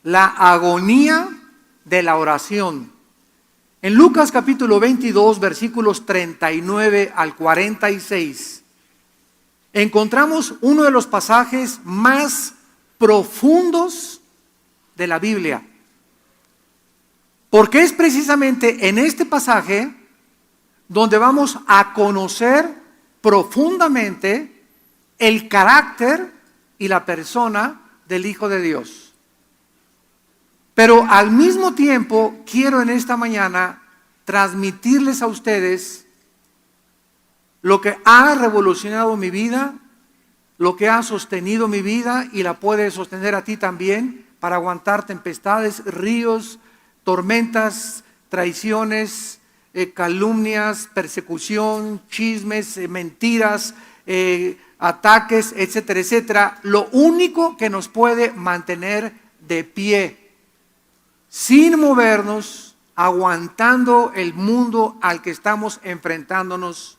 la agonía de la oración. En Lucas capítulo 22, versículos 39 al 46, encontramos uno de los pasajes más profundos de la Biblia. Porque es precisamente en este pasaje donde vamos a conocer profundamente el carácter y la persona del Hijo de Dios. Pero al mismo tiempo quiero en esta mañana transmitirles a ustedes lo que ha revolucionado mi vida, lo que ha sostenido mi vida y la puede sostener a ti también para aguantar tempestades, ríos, tormentas, traiciones, calumnias, persecución, chismes, mentiras, ataques, etcétera, etcétera. Lo único que nos puede mantener de pie, sin movernos, aguantando el mundo al que estamos enfrentándonos,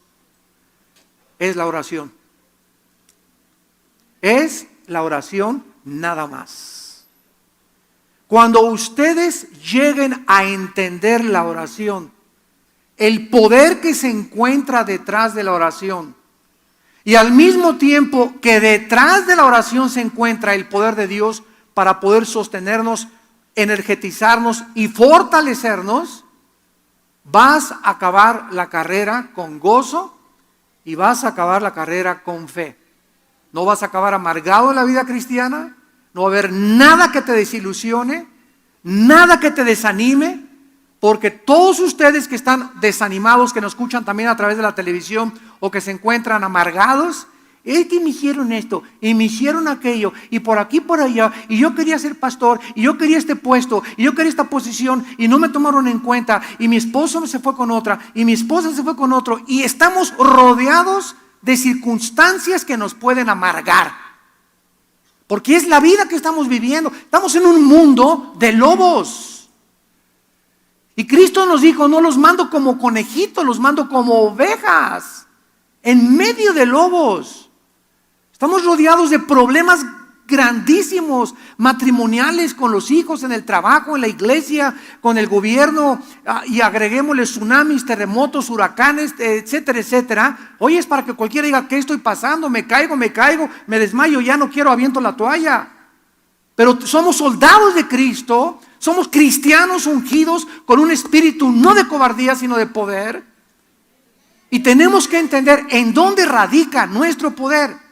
es la oración. Es la oración nada más. Cuando ustedes lleguen a entender la oración, el poder que se encuentra detrás de la oración, y al mismo tiempo que detrás de la oración se encuentra el poder de Dios para poder sostenernos, energetizarnos y fortalecernos, vas a acabar la carrera con gozo y vas a acabar la carrera con fe. No vas a acabar amargado en la vida cristiana, no va a haber nada que te desilusione, nada que te desanime, porque todos ustedes que están desanimados, que nos escuchan también a través de la televisión o que se encuentran amargados, es que me hicieron esto y me hicieron aquello y por aquí por allá y yo quería ser pastor y yo quería este puesto y yo quería esta posición y no me tomaron en cuenta y mi esposo se fue con otra y mi esposa se fue con otro y estamos rodeados de circunstancias que nos pueden amargar, porque es la vida que estamos viviendo. Estamos en un mundo de lobos y Cristo nos dijo: no los mando como conejitos, los mando como ovejas en medio de lobos. Estamos rodeados de problemas grandísimos, matrimoniales, con los hijos, en el trabajo, en la iglesia, con el gobierno, y agreguémosle tsunamis, terremotos, huracanes, etcétera, etcétera. Hoy es para que cualquiera diga: ¿qué estoy pasando? Me caigo, me desmayo, ya no quiero, aviento la toalla. Pero somos soldados de Cristo, somos cristianos ungidos con un espíritu no de cobardía, sino de poder. Y tenemos que entender en dónde radica nuestro poder.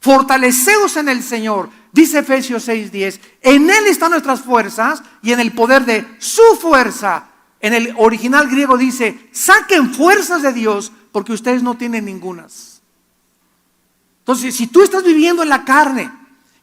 Fortaleceos en el Señor, dice Efesios 6:10. En Él están nuestras fuerzas y en el poder de su fuerza. En el original griego dice: saquen fuerzas de Dios porque ustedes no tienen ningunas. Entonces, si tú estás viviendo en la carne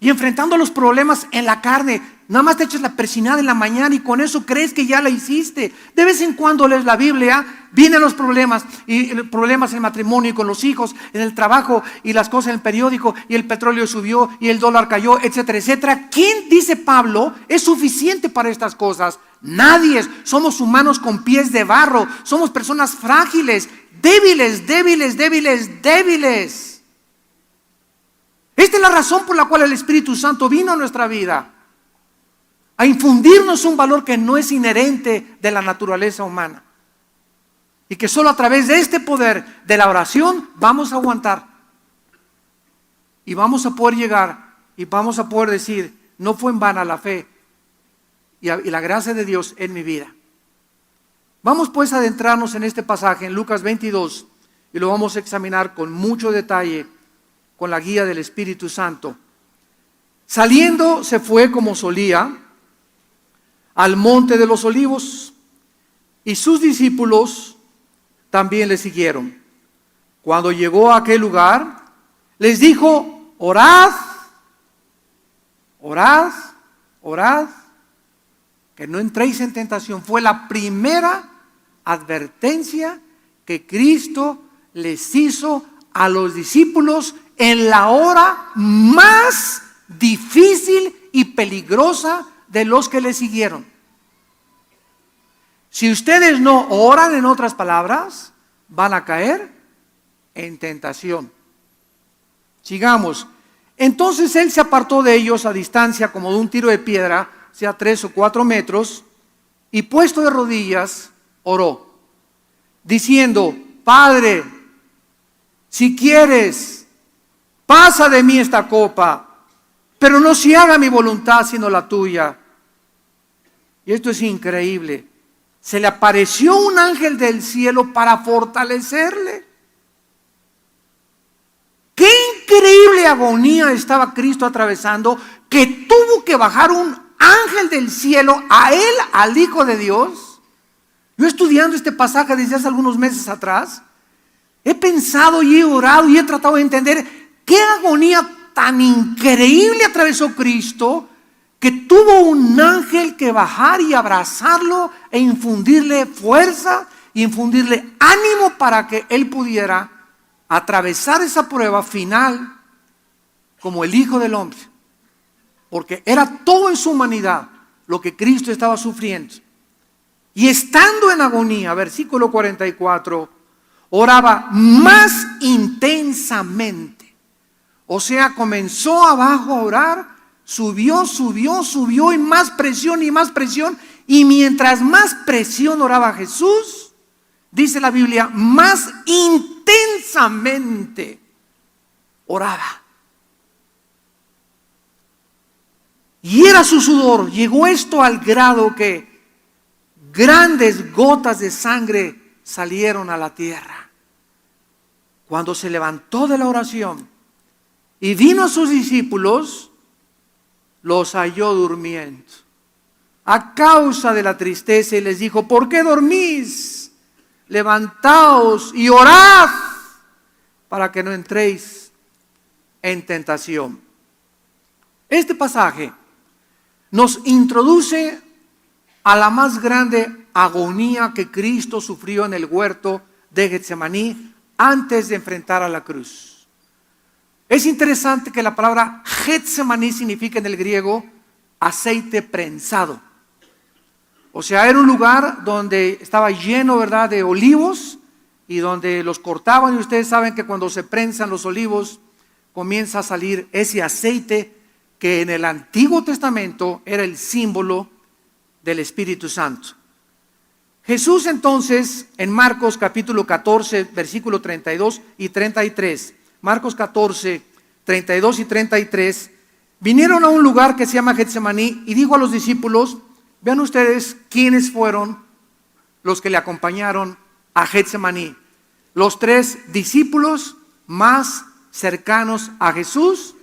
y enfrentando los problemas en la carne, nada más te echas la persinada en la mañana y con eso crees que ya la hiciste. De vez en cuando lees la Biblia, vienen los problemas, y problemas en el matrimonio y con los hijos, en el trabajo y las cosas en el periódico, y el petróleo subió y el dólar cayó, etcétera, etcétera. ¿Quién, dice Pablo, es suficiente para estas cosas? Nadie. Somos humanos con pies de barro, somos personas frágiles, débiles, débiles, débiles, débiles. Esta es la razón por la cual el Espíritu Santo vino a nuestra vida, a infundirnos un valor que no es inherente de la naturaleza humana, y que solo a través de este poder de la oración vamos a aguantar y vamos a poder llegar y vamos a poder decir: no fue en vano la fe y la gracia de Dios en mi vida. Vamos pues a adentrarnos en este pasaje en Lucas 22 y lo vamos a examinar con mucho detalle con la guía del Espíritu Santo. Saliendo se fue como solía al monte de los olivos y sus discípulos también le siguieron. Cuando llegó a aquel lugar, les dijo: orad, orad, orad, que no entréis en tentación. Fue la primera advertencia que Cristo les hizo a los discípulos en la hora más difícil y peligrosa de los que le siguieron. Si ustedes no oran, en otras palabras, van a caer en tentación. Sigamos. Entonces él se apartó de ellos a distancia como de un tiro de piedra, sea 3 o 4 metros, y puesto de rodillas, oró, diciendo: Padre, si quieres, pasa de mí esta copa, pero no se haga mi voluntad sino la tuya. Y esto es increíble. Se le apareció un ángel del cielo para fortalecerle. Qué increíble agonía estaba Cristo atravesando, que tuvo que bajar un ángel del cielo a él, al Hijo de Dios. Yo estudiando este pasaje desde hace algunos meses atrás, he pensado y he orado y he tratado de entender qué agonía tan increíble atravesó Cristo, que tuvo un ángel que bajar y abrazarlo e infundirle fuerza, infundirle ánimo para que él pudiera atravesar esa prueba final como el Hijo del Hombre, porque era todo en su humanidad lo que Cristo estaba sufriendo. Y estando en agonía, versículo 44, oraba más intensamente. O sea, comenzó abajo a orar, subió y más presión, y mientras más presión oraba Jesús, dice la Biblia, más intensamente oraba. Y era su sudor. Llegó esto al grado que grandes gotas de sangre salieron a la tierra. Cuando se levantó de la oración y vino a sus discípulos, los halló durmiendo a causa de la tristeza, y les dijo: ¿por qué dormís? Levantaos y orad para que no entréis en tentación. Este pasaje nos introduce a la más grande agonía que Cristo sufrió en el huerto de Getsemaní antes de enfrentar a la cruz. Es interesante que la palabra Getsemaní significa en el griego aceite prensado. O sea, era un lugar donde estaba lleno, ¿verdad?, de olivos, y donde los cortaban, y ustedes saben que cuando se prensan los olivos comienza a salir ese aceite que en el Antiguo Testamento era el símbolo del Espíritu Santo. Jesús entonces, en Marcos capítulo 14, versículo 32 y 33, Marcos 14, 32 y 33, vinieron a un lugar que se llama Getsemaní, y dijo a los discípulos: vean ustedes quiénes fueron los que le acompañaron a Getsemaní. Los 3 discípulos más cercanos a Jesús,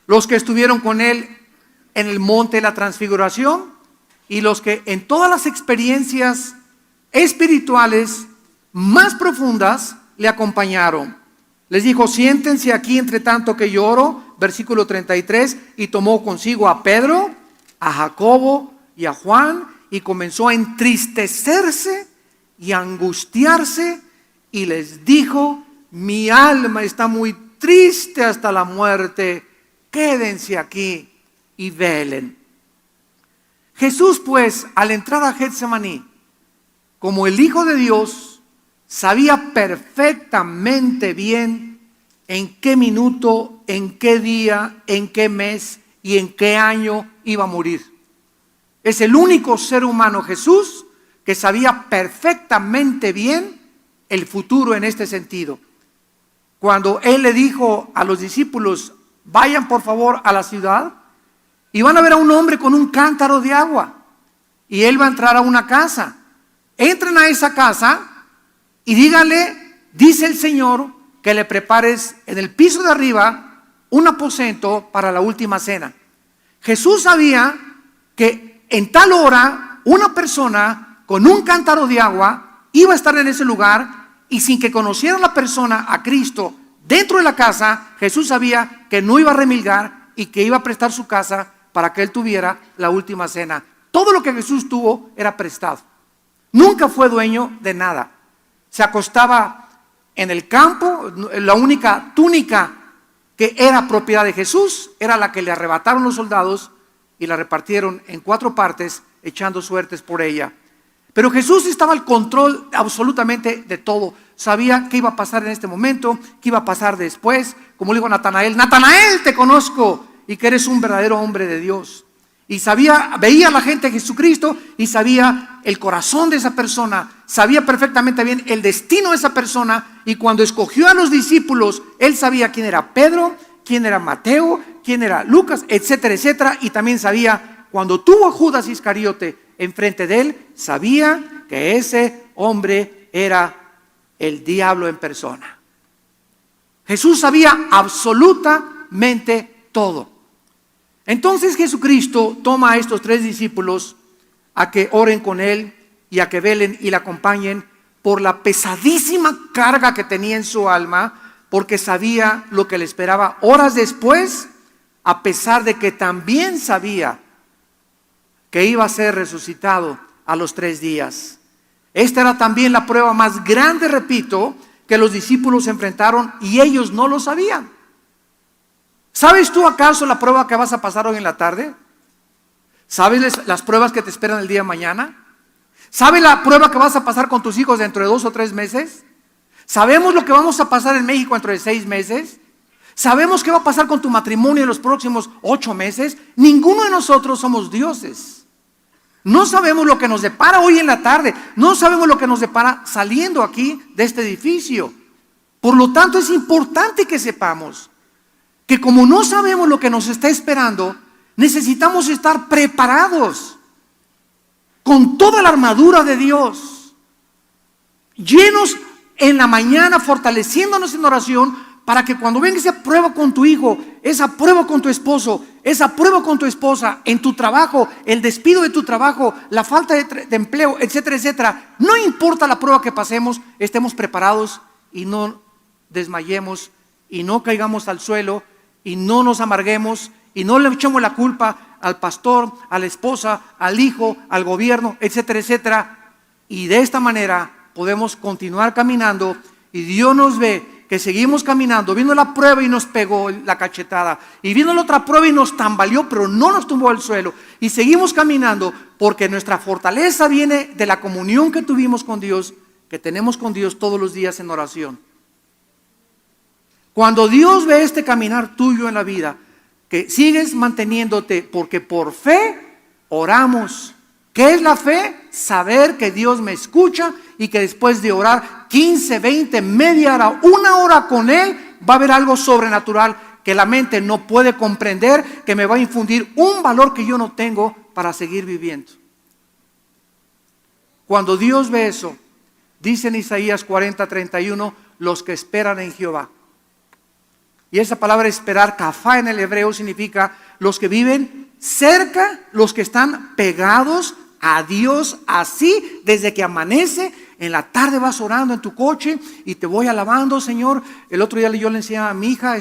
los que estuvieron con él en el monte de la transfiguración, y los que en todas las experiencias espirituales más profundas le acompañaron. Les dijo: siéntense aquí entre tanto que yo oro, versículo 33, y tomó consigo a Pedro, a Jacobo y a Juan, y comenzó a entristecerse y a angustiarse, y les dijo: mi alma está muy triste hasta la muerte, quédense aquí y velen. Jesús, pues, al entrar a Getsemaní, como el Hijo de Dios, sabía perfectamente bien en qué minuto, en qué día, en qué mes y en qué año iba a morir. Es el único ser humano, Jesús, que sabía perfectamente bien el futuro en este sentido. Cuando Él le dijo a los discípulos: vayan por favor a la ciudad y van a ver a un hombre con un cántaro de agua, y él va a entrar a una casa. Entren a esa casa y díganle: dice el Señor que le prepares en el piso de arriba un aposento para la última cena. Jesús sabía que en tal hora una persona con un cántaro de agua iba a estar en ese lugar, y sin que conociera la persona a Cristo dentro de la casa, Jesús sabía que no iba a remilgar y que iba a prestar su casa para que él tuviera la última cena. Todo lo que Jesús tuvo era prestado. Nunca fue dueño de nada. Se acostaba en el campo. La única túnica que era propiedad de Jesús era la que le arrebataron los soldados y la repartieron en 4 partes, echando suertes por ella. Pero Jesús estaba al control absolutamente de todo. Sabía qué iba a pasar en este momento, qué iba a pasar después. Como le dijo a Natanael, Natanael, te conozco y que eres un verdadero hombre de Dios. Y sabía, veía a la gente de Jesucristo y sabía el corazón de esa persona, sabía perfectamente bien el destino de esa persona. Y cuando escogió a los discípulos, él sabía quién era Pedro, quién era Mateo, quién era Lucas, etcétera, etcétera. Y también sabía, cuando tuvo a Judas Iscariote enfrente de él, sabía que ese hombre era el diablo en persona. Jesús sabía absolutamente todo. Entonces Jesucristo toma a estos 3 discípulos a que oren con él y a que velen y le acompañen por la pesadísima carga que tenía en su alma, porque sabía lo que le esperaba horas después, a pesar de que también sabía que iba a ser resucitado a los 3 días. Esta era también la prueba más grande, repito, que los discípulos enfrentaron y ellos no lo sabían. ¿Sabes tú acaso la prueba que vas a pasar hoy en la tarde? ¿Sabes las pruebas que te esperan el día de mañana? ¿Sabes la prueba que vas a pasar con tus hijos dentro de 2 o 3 meses? ¿Sabemos lo que vamos a pasar en México dentro de 6 meses? ¿Sabemos qué va a pasar con tu matrimonio en los próximos 8 meses? Ninguno de nosotros somos dioses. No sabemos lo que nos depara hoy en la tarde. No sabemos lo que nos depara saliendo aquí de este edificio. Por lo tanto, es importante que sepamos que como no sabemos lo que nos está esperando, necesitamos estar preparados con toda la armadura de Dios, llenos en la mañana, fortaleciéndonos en oración, para que cuando venga esa prueba con tu hijo, esa prueba con tu esposo, esa prueba con tu esposa, en tu trabajo, el despido de tu trabajo, la falta de empleo, etcétera, etcétera, no importa la prueba que pasemos, estemos preparados y no desmayemos y no caigamos al suelo y no nos amarguemos y no le echemos la culpa al pastor, a la esposa, al hijo, al gobierno, etcétera, etcétera. Y de esta manera podemos continuar caminando y Dios nos ve que seguimos caminando, vino la prueba y nos pegó la cachetada, y vino la otra prueba y nos tambaleó, pero no nos tumbó al suelo, y seguimos caminando porque nuestra fortaleza viene de la comunión que tuvimos con Dios, que tenemos con Dios todos los días en oración. Cuando Dios ve este caminar tuyo en la vida, que sigues manteniéndote, porque por fe oramos. ¿Qué es la fe? Saber que Dios me escucha y que después de orar 15, 20, media hora, 1 hora con Él, va a haber algo sobrenatural que la mente no puede comprender, que me va a infundir un valor que yo no tengo para seguir viviendo. Cuando Dios ve eso, dice en Isaías 40:31, los que esperan en Jehová. Y esa palabra esperar, kafá en el hebreo, significa los que viven cerca, los que están pegados a Dios, así desde que amanece. En la tarde vas orando en tu coche y te voy alabando, Señor. El otro día yo le enseñaba a mi hija,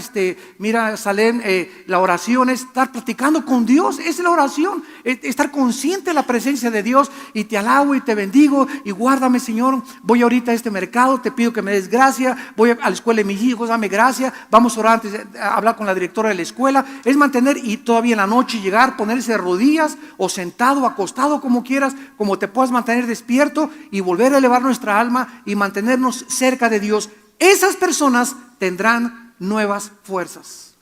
mira, Salem, la oración es estar platicando con Dios. Es la oración, estar consciente de la presencia de Dios. Y te alabo y te bendigo y guárdame, Señor. Voy ahorita a este mercado, te pido que me des gracia. Voy a la escuela de mis hijos, dame gracia. Vamos a orar antes de hablar con la directora de la escuela. Es mantener, y todavía en la noche llegar, ponerse de rodillas o sentado, acostado, como quieras, como te puedas mantener despierto y volver a elevar nuestra alma y mantenernos cerca de Dios. Esas personas tendrán nuevas fuerzas.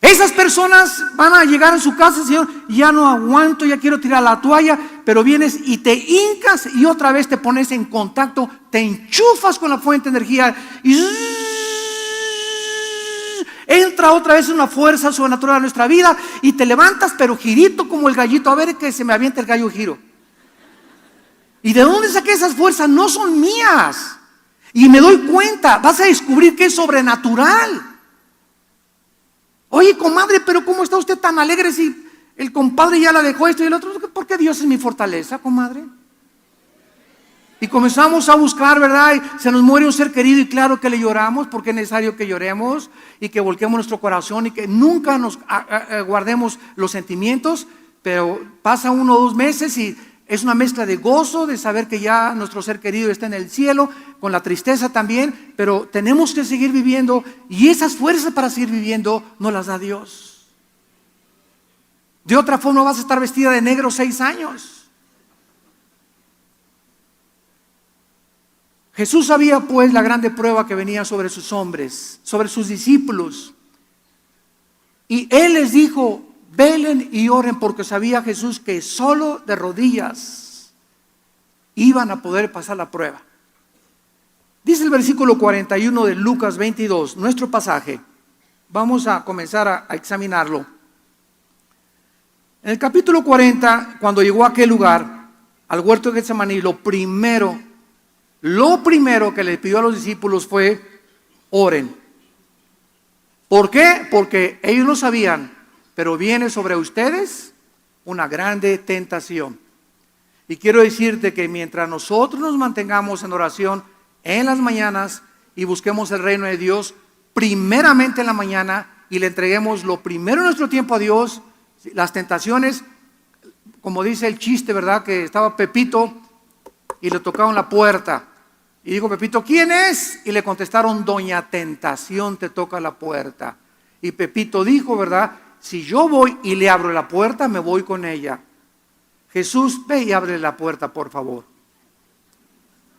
Esas personas van a llegar a su casa, Señor, ya no aguanto, ya quiero tirar la toalla, pero vienes y te hincas y otra vez te pones en contacto, te enchufas con la fuente de energía y entra otra vez una fuerza sobrenatural a nuestra vida y te levantas, pero girito como el gallito. A ver que se me avienta el gallo giro. ¿Y de dónde saqué esas fuerzas? No son mías. Y me doy cuenta, vas a descubrir que es sobrenatural. Oye, comadre, pero ¿cómo está usted tan alegre si el compadre ya la dejó esto y el otro? Porque Dios es mi fortaleza, comadre. Y comenzamos a buscar, ¿verdad? Y se nos muere un ser querido y claro que le lloramos, porque es necesario que lloremos y que volquemos nuestro corazón y que nunca nos guardemos los sentimientos. Pero pasa 1 o 2 meses y es una mezcla de gozo, de saber que ya nuestro ser querido está en el cielo, con la tristeza también, pero tenemos que seguir viviendo y esas fuerzas para seguir viviendo nos las da Dios. De otra forma vas a estar vestida de negro 6 años. Jesús sabía pues la grande prueba que venía sobre sus hombres, sobre sus discípulos. Y Él les dijo, velen y oren, porque sabía Jesús que solo de rodillas iban a poder pasar la prueba. Dice el versículo 41 de Lucas 22, nuestro pasaje. Vamos a comenzar a examinarlo. En el capítulo 40, cuando llegó a aquel lugar, al huerto de Getsemaní, lo primero que le pidió a los discípulos fue, oren. ¿Por qué? Porque ellos lo sabían, pero viene sobre ustedes una grande tentación. Y quiero decirte que mientras nosotros nos mantengamos en oración en las mañanas y busquemos el reino de Dios, primeramente en la mañana, y le entreguemos lo primero en nuestro tiempo a Dios, las tentaciones, como dice el chiste, ¿verdad? Que estaba Pepito y le tocaron la puerta. Y dijo Pepito, ¿quién es? Y le contestaron, Doña Tentación te toca la puerta. Y Pepito dijo, ¿verdad? Si yo voy y le abro la puerta, me voy con ella. Jesús, ve y abre la puerta, por favor.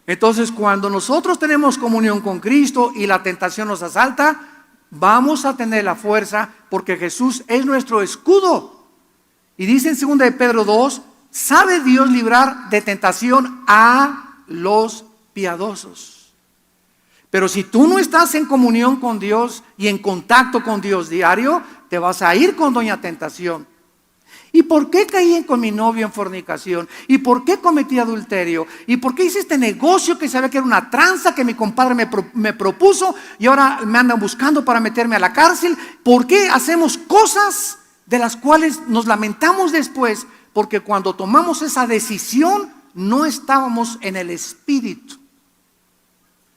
Entonces, cuando nosotros tenemos comunión con Cristo y la tentación nos asalta, vamos a tener la fuerza porque Jesús es nuestro escudo. Y dice en 2 de Pedro 2, ¿sabe Dios librar de tentación a los piadosos? Pero si tú no estás en comunión con Dios y en contacto con Dios diario, te vas a ir con Doña Tentación. ¿Y por qué caí con mi novio en fornicación? ¿Y por qué cometí adulterio? ¿Y por qué hice este negocio que sabía que era una tranza que mi compadre me propuso y ahora me andan buscando para meterme a la cárcel? ¿Por qué hacemos cosas de las cuales nos lamentamos después? Porque cuando tomamos esa decisión no estábamos en el Espíritu.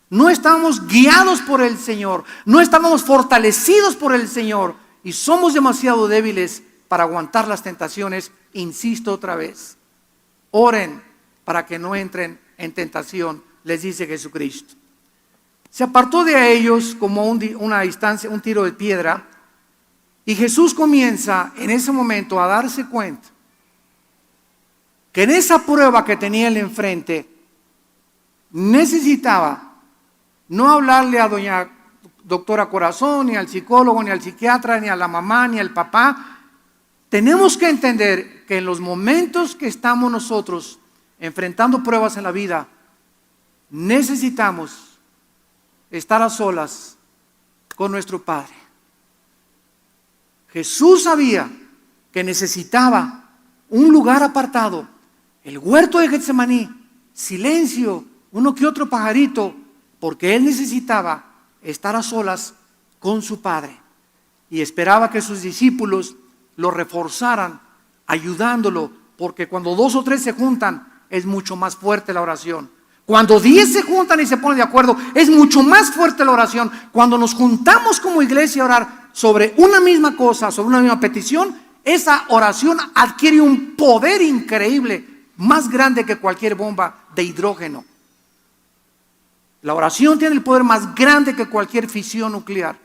No estábamos guiados por el Señor. No estábamos fortalecidos por el Señor. Y somos demasiado débiles para aguantar las tentaciones. Insisto otra vez, oren para que no entren en tentación, les dice Jesucristo. Se apartó de ellos como una distancia, un tiro de piedra, y Jesús comienza en ese momento a darse cuenta que en esa prueba que tenía él enfrente, necesitaba no hablarle a doña doctora Corazón, ni al psicólogo, ni al psiquiatra, ni a la mamá, ni al papá. Tenemos que entender que en los momentos que estamos nosotros enfrentando pruebas en la vida, necesitamos estar a solas con nuestro Padre. Jesús sabía que necesitaba un lugar apartado, el huerto de Getsemaní, silencio, uno que otro pajarito, porque él necesitaba estar a solas con su Padre. Y esperaba que sus discípulos lo reforzaran, ayudándolo, porque cuando 2 o 3 se juntan, es mucho más fuerte la oración. Cuando 10 se juntan y se ponen de acuerdo, es mucho más fuerte la oración. Cuando nos juntamos como iglesia a orar sobre una misma cosa, sobre una misma petición, esa oración adquiere un poder increíble, más grande que cualquier bomba de hidrógeno. La oración tiene el poder más grande que cualquier fisión nuclear.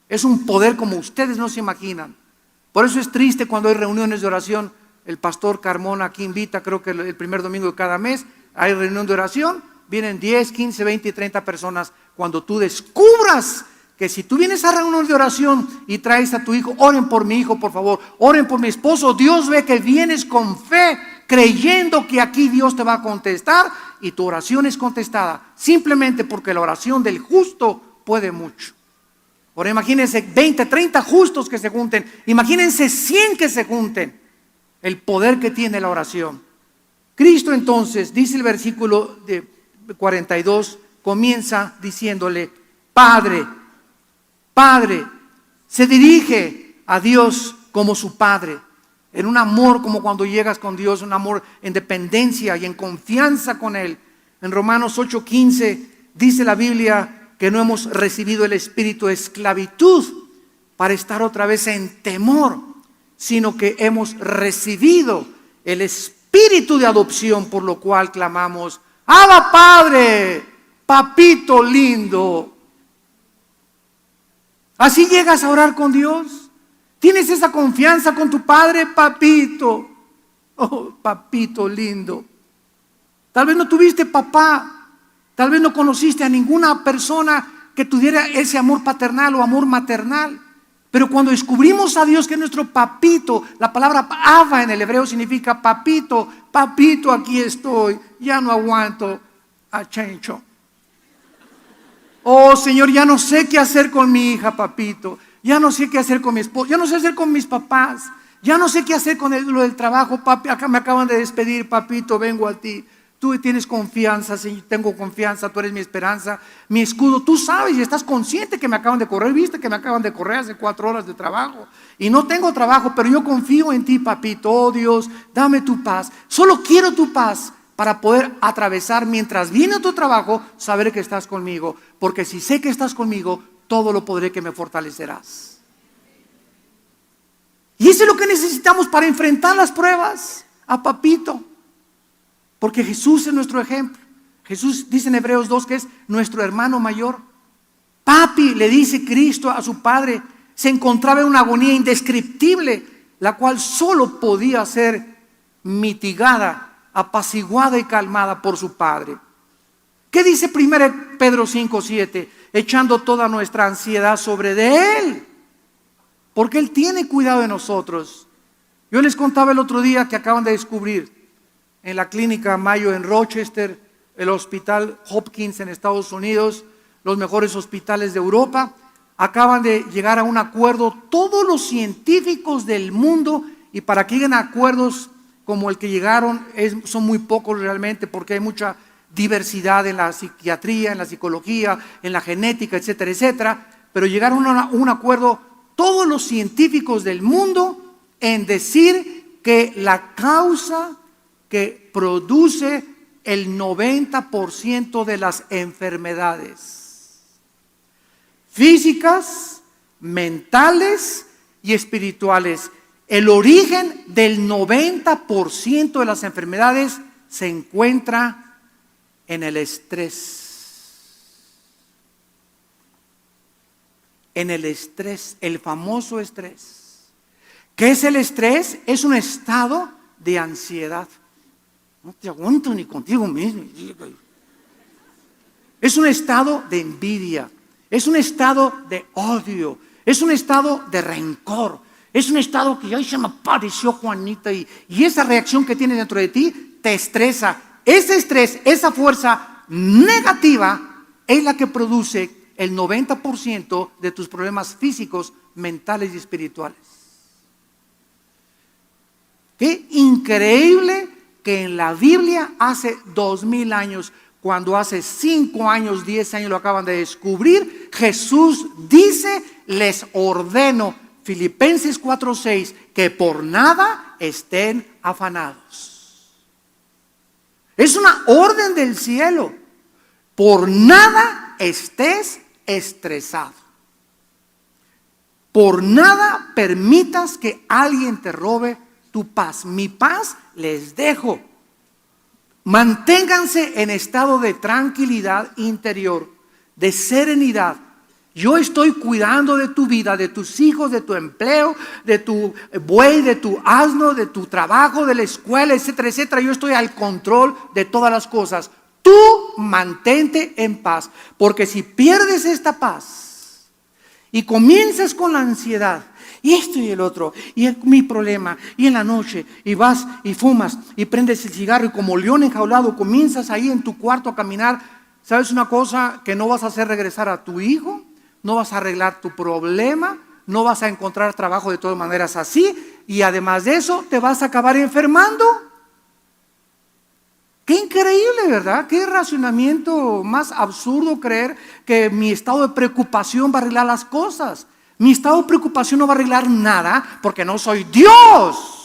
Es un poder como ustedes no se imaginan. Por eso es triste cuando hay reuniones de oración. El pastor Carmona aquí invita, creo que el primer domingo de cada mes, hay reunión de oración. Vienen 10, 15, 20 y 30 personas. Cuando tú descubras que si tú vienes a reunión de oración y traes a tu hijo, oren por mi hijo, por favor, oren por mi esposo. Dios ve que vienes con fe, creyendo que aquí Dios te va a contestar y tu oración es contestada. Simplemente porque la oración del justo puede mucho. Ahora imagínense 20, 30 justos que se junten. Imagínense 100 que se junten. El poder que tiene la oración. Cristo entonces, dice el versículo de 42, comienza diciéndole, Padre, Padre. Se dirige a Dios como su Padre. En un amor como cuando llegas con Dios, un amor en dependencia y en confianza con Él. En Romanos 8:15 dice la Biblia que no hemos recibido el espíritu de esclavitud para estar otra vez en temor, sino que hemos recibido el espíritu de adopción, por lo cual clamamos, ¡Abba Padre! Papito lindo. Así llegas a orar con Dios. ¿Tienes esa confianza con tu padre, papito? Oh, papito lindo. Tal vez no tuviste papá, tal vez no conociste a ninguna persona que tuviera ese amor paternal o amor maternal. Pero cuando descubrimos a Dios, que es nuestro papito, la palabra Abba en el hebreo significa papito, papito, aquí estoy, ya no aguanto a Chencho. Oh Señor, ya no sé qué hacer con mi hija, papito. Ya no sé qué hacer con mi esposo, ya no sé qué hacer con mis papás, ya no sé qué hacer con lo del trabajo. Papi, acá me acaban de despedir, papito, vengo a ti. Tú tienes confianza, Señor, tengo confianza, tú eres mi esperanza, mi escudo. Tú sabes y estás consciente que me acaban de correr, viste que me acaban de correr hace 4 horas de trabajo. Y no tengo trabajo, pero yo confío en ti, papito. Oh Dios, dame tu paz. Solo quiero tu paz para poder atravesar mientras viene tu trabajo, saber que estás conmigo. Porque si sé que estás conmigo, todo lo podré, que me fortalecerás. Y eso es lo que necesitamos para enfrentar las pruebas, a papito. Porque Jesús es nuestro ejemplo. Jesús dice en Hebreos 2 que es nuestro hermano mayor. Papi, le dice Cristo a su Padre, se encontraba en una agonía indescriptible, la cual solo podía ser mitigada, apaciguada y calmada por su Padre. ¿Qué dice 1 Pedro 5:7? Echando toda nuestra ansiedad sobre de Él, porque Él tiene cuidado de nosotros. Yo les contaba el otro día que acaban de descubrir en la clínica Mayo en Rochester, el hospital Hopkins en Estados Unidos, los mejores hospitales de Europa, acaban de llegar a un acuerdo todos los científicos del mundo, y para que lleguen a acuerdos como el que llegaron son muy pocos realmente, porque hay mucha diversidad en la psiquiatría, en la psicología, en la genética, etcétera, etcétera. Pero llegaron a un acuerdo todos los científicos del mundo en decir que la causa que produce el 90% de las enfermedades físicas, mentales y espirituales, el origen del 90% de las enfermedades se encuentra en el estrés. En el estrés, el famoso estrés. ¿Qué es el estrés? Es un estado de ansiedad. No te aguanto ni contigo mismo. Es un estado de envidia, es un estado de odio, es un estado de rencor, es un estado que ay, se me apareció Juanita y esa reacción que tienes dentro de ti te estresa. Ese estrés, esa fuerza negativa es la que produce el 90% de tus problemas físicos, mentales y espirituales. Qué increíble que en la Biblia hace 2000 años, cuando hace 5 años, 10 años lo acaban de descubrir, Jesús dice, les ordeno, Filipenses 4:6, que por nada estén afanados. Es una orden del cielo. Por nada estés estresado. Por nada permitas que alguien te robe tu paz. Mi paz les dejo. Manténganse en estado de tranquilidad interior, de serenidad. Yo estoy cuidando de tu vida, de tus hijos, de tu empleo, de tu buey, de tu asno, de tu trabajo, de la escuela, etcétera, etcétera. Yo estoy al control de todas las cosas. Tú mantente en paz, porque si pierdes esta paz y comienzas con la ansiedad, y esto y el otro, y mi problema, y en la noche, y vas y fumas, y prendes el cigarro, y como león enjaulado comienzas ahí en tu cuarto a caminar, ¿sabes una cosa? Que no vas a hacer regresar a tu hijo, no vas a arreglar tu problema, no vas a encontrar trabajo de todas maneras así, y además de eso te vas a acabar enfermando. Qué increíble, ¿verdad? Qué razonamiento más absurdo creer que mi estado de preocupación va a arreglar las cosas. Mi estado de preocupación no va a arreglar nada porque no soy Dios.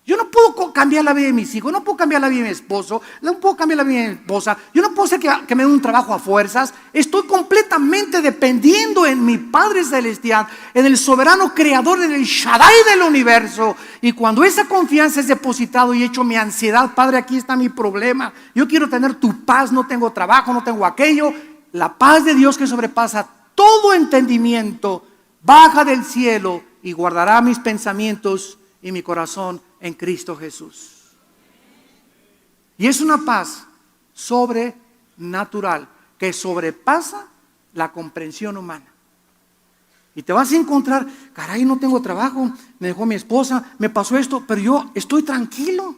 Yo no puedo cambiar la vida de mis hijos, no puedo cambiar la vida de mi esposo, no puedo cambiar la vida de mi esposa, yo no puedo hacer que me den un trabajo a fuerzas. Estoy completamente dependiendo en mi Padre Celestial, en el soberano creador, en el Shaddai del universo. Y cuando esa confianza es depositado y hecho mi ansiedad, Padre, aquí está mi problema, yo quiero tener tu paz, no tengo trabajo, no tengo aquello. La paz de Dios que sobrepasa todo entendimiento baja del cielo y guardará mis pensamientos y mi corazón en Cristo Jesús. Y es una paz sobrenatural que sobrepasa la comprensión humana. Y te vas a encontrar, caray, no tengo trabajo, me dejó mi esposa, me pasó esto, pero yo estoy tranquilo.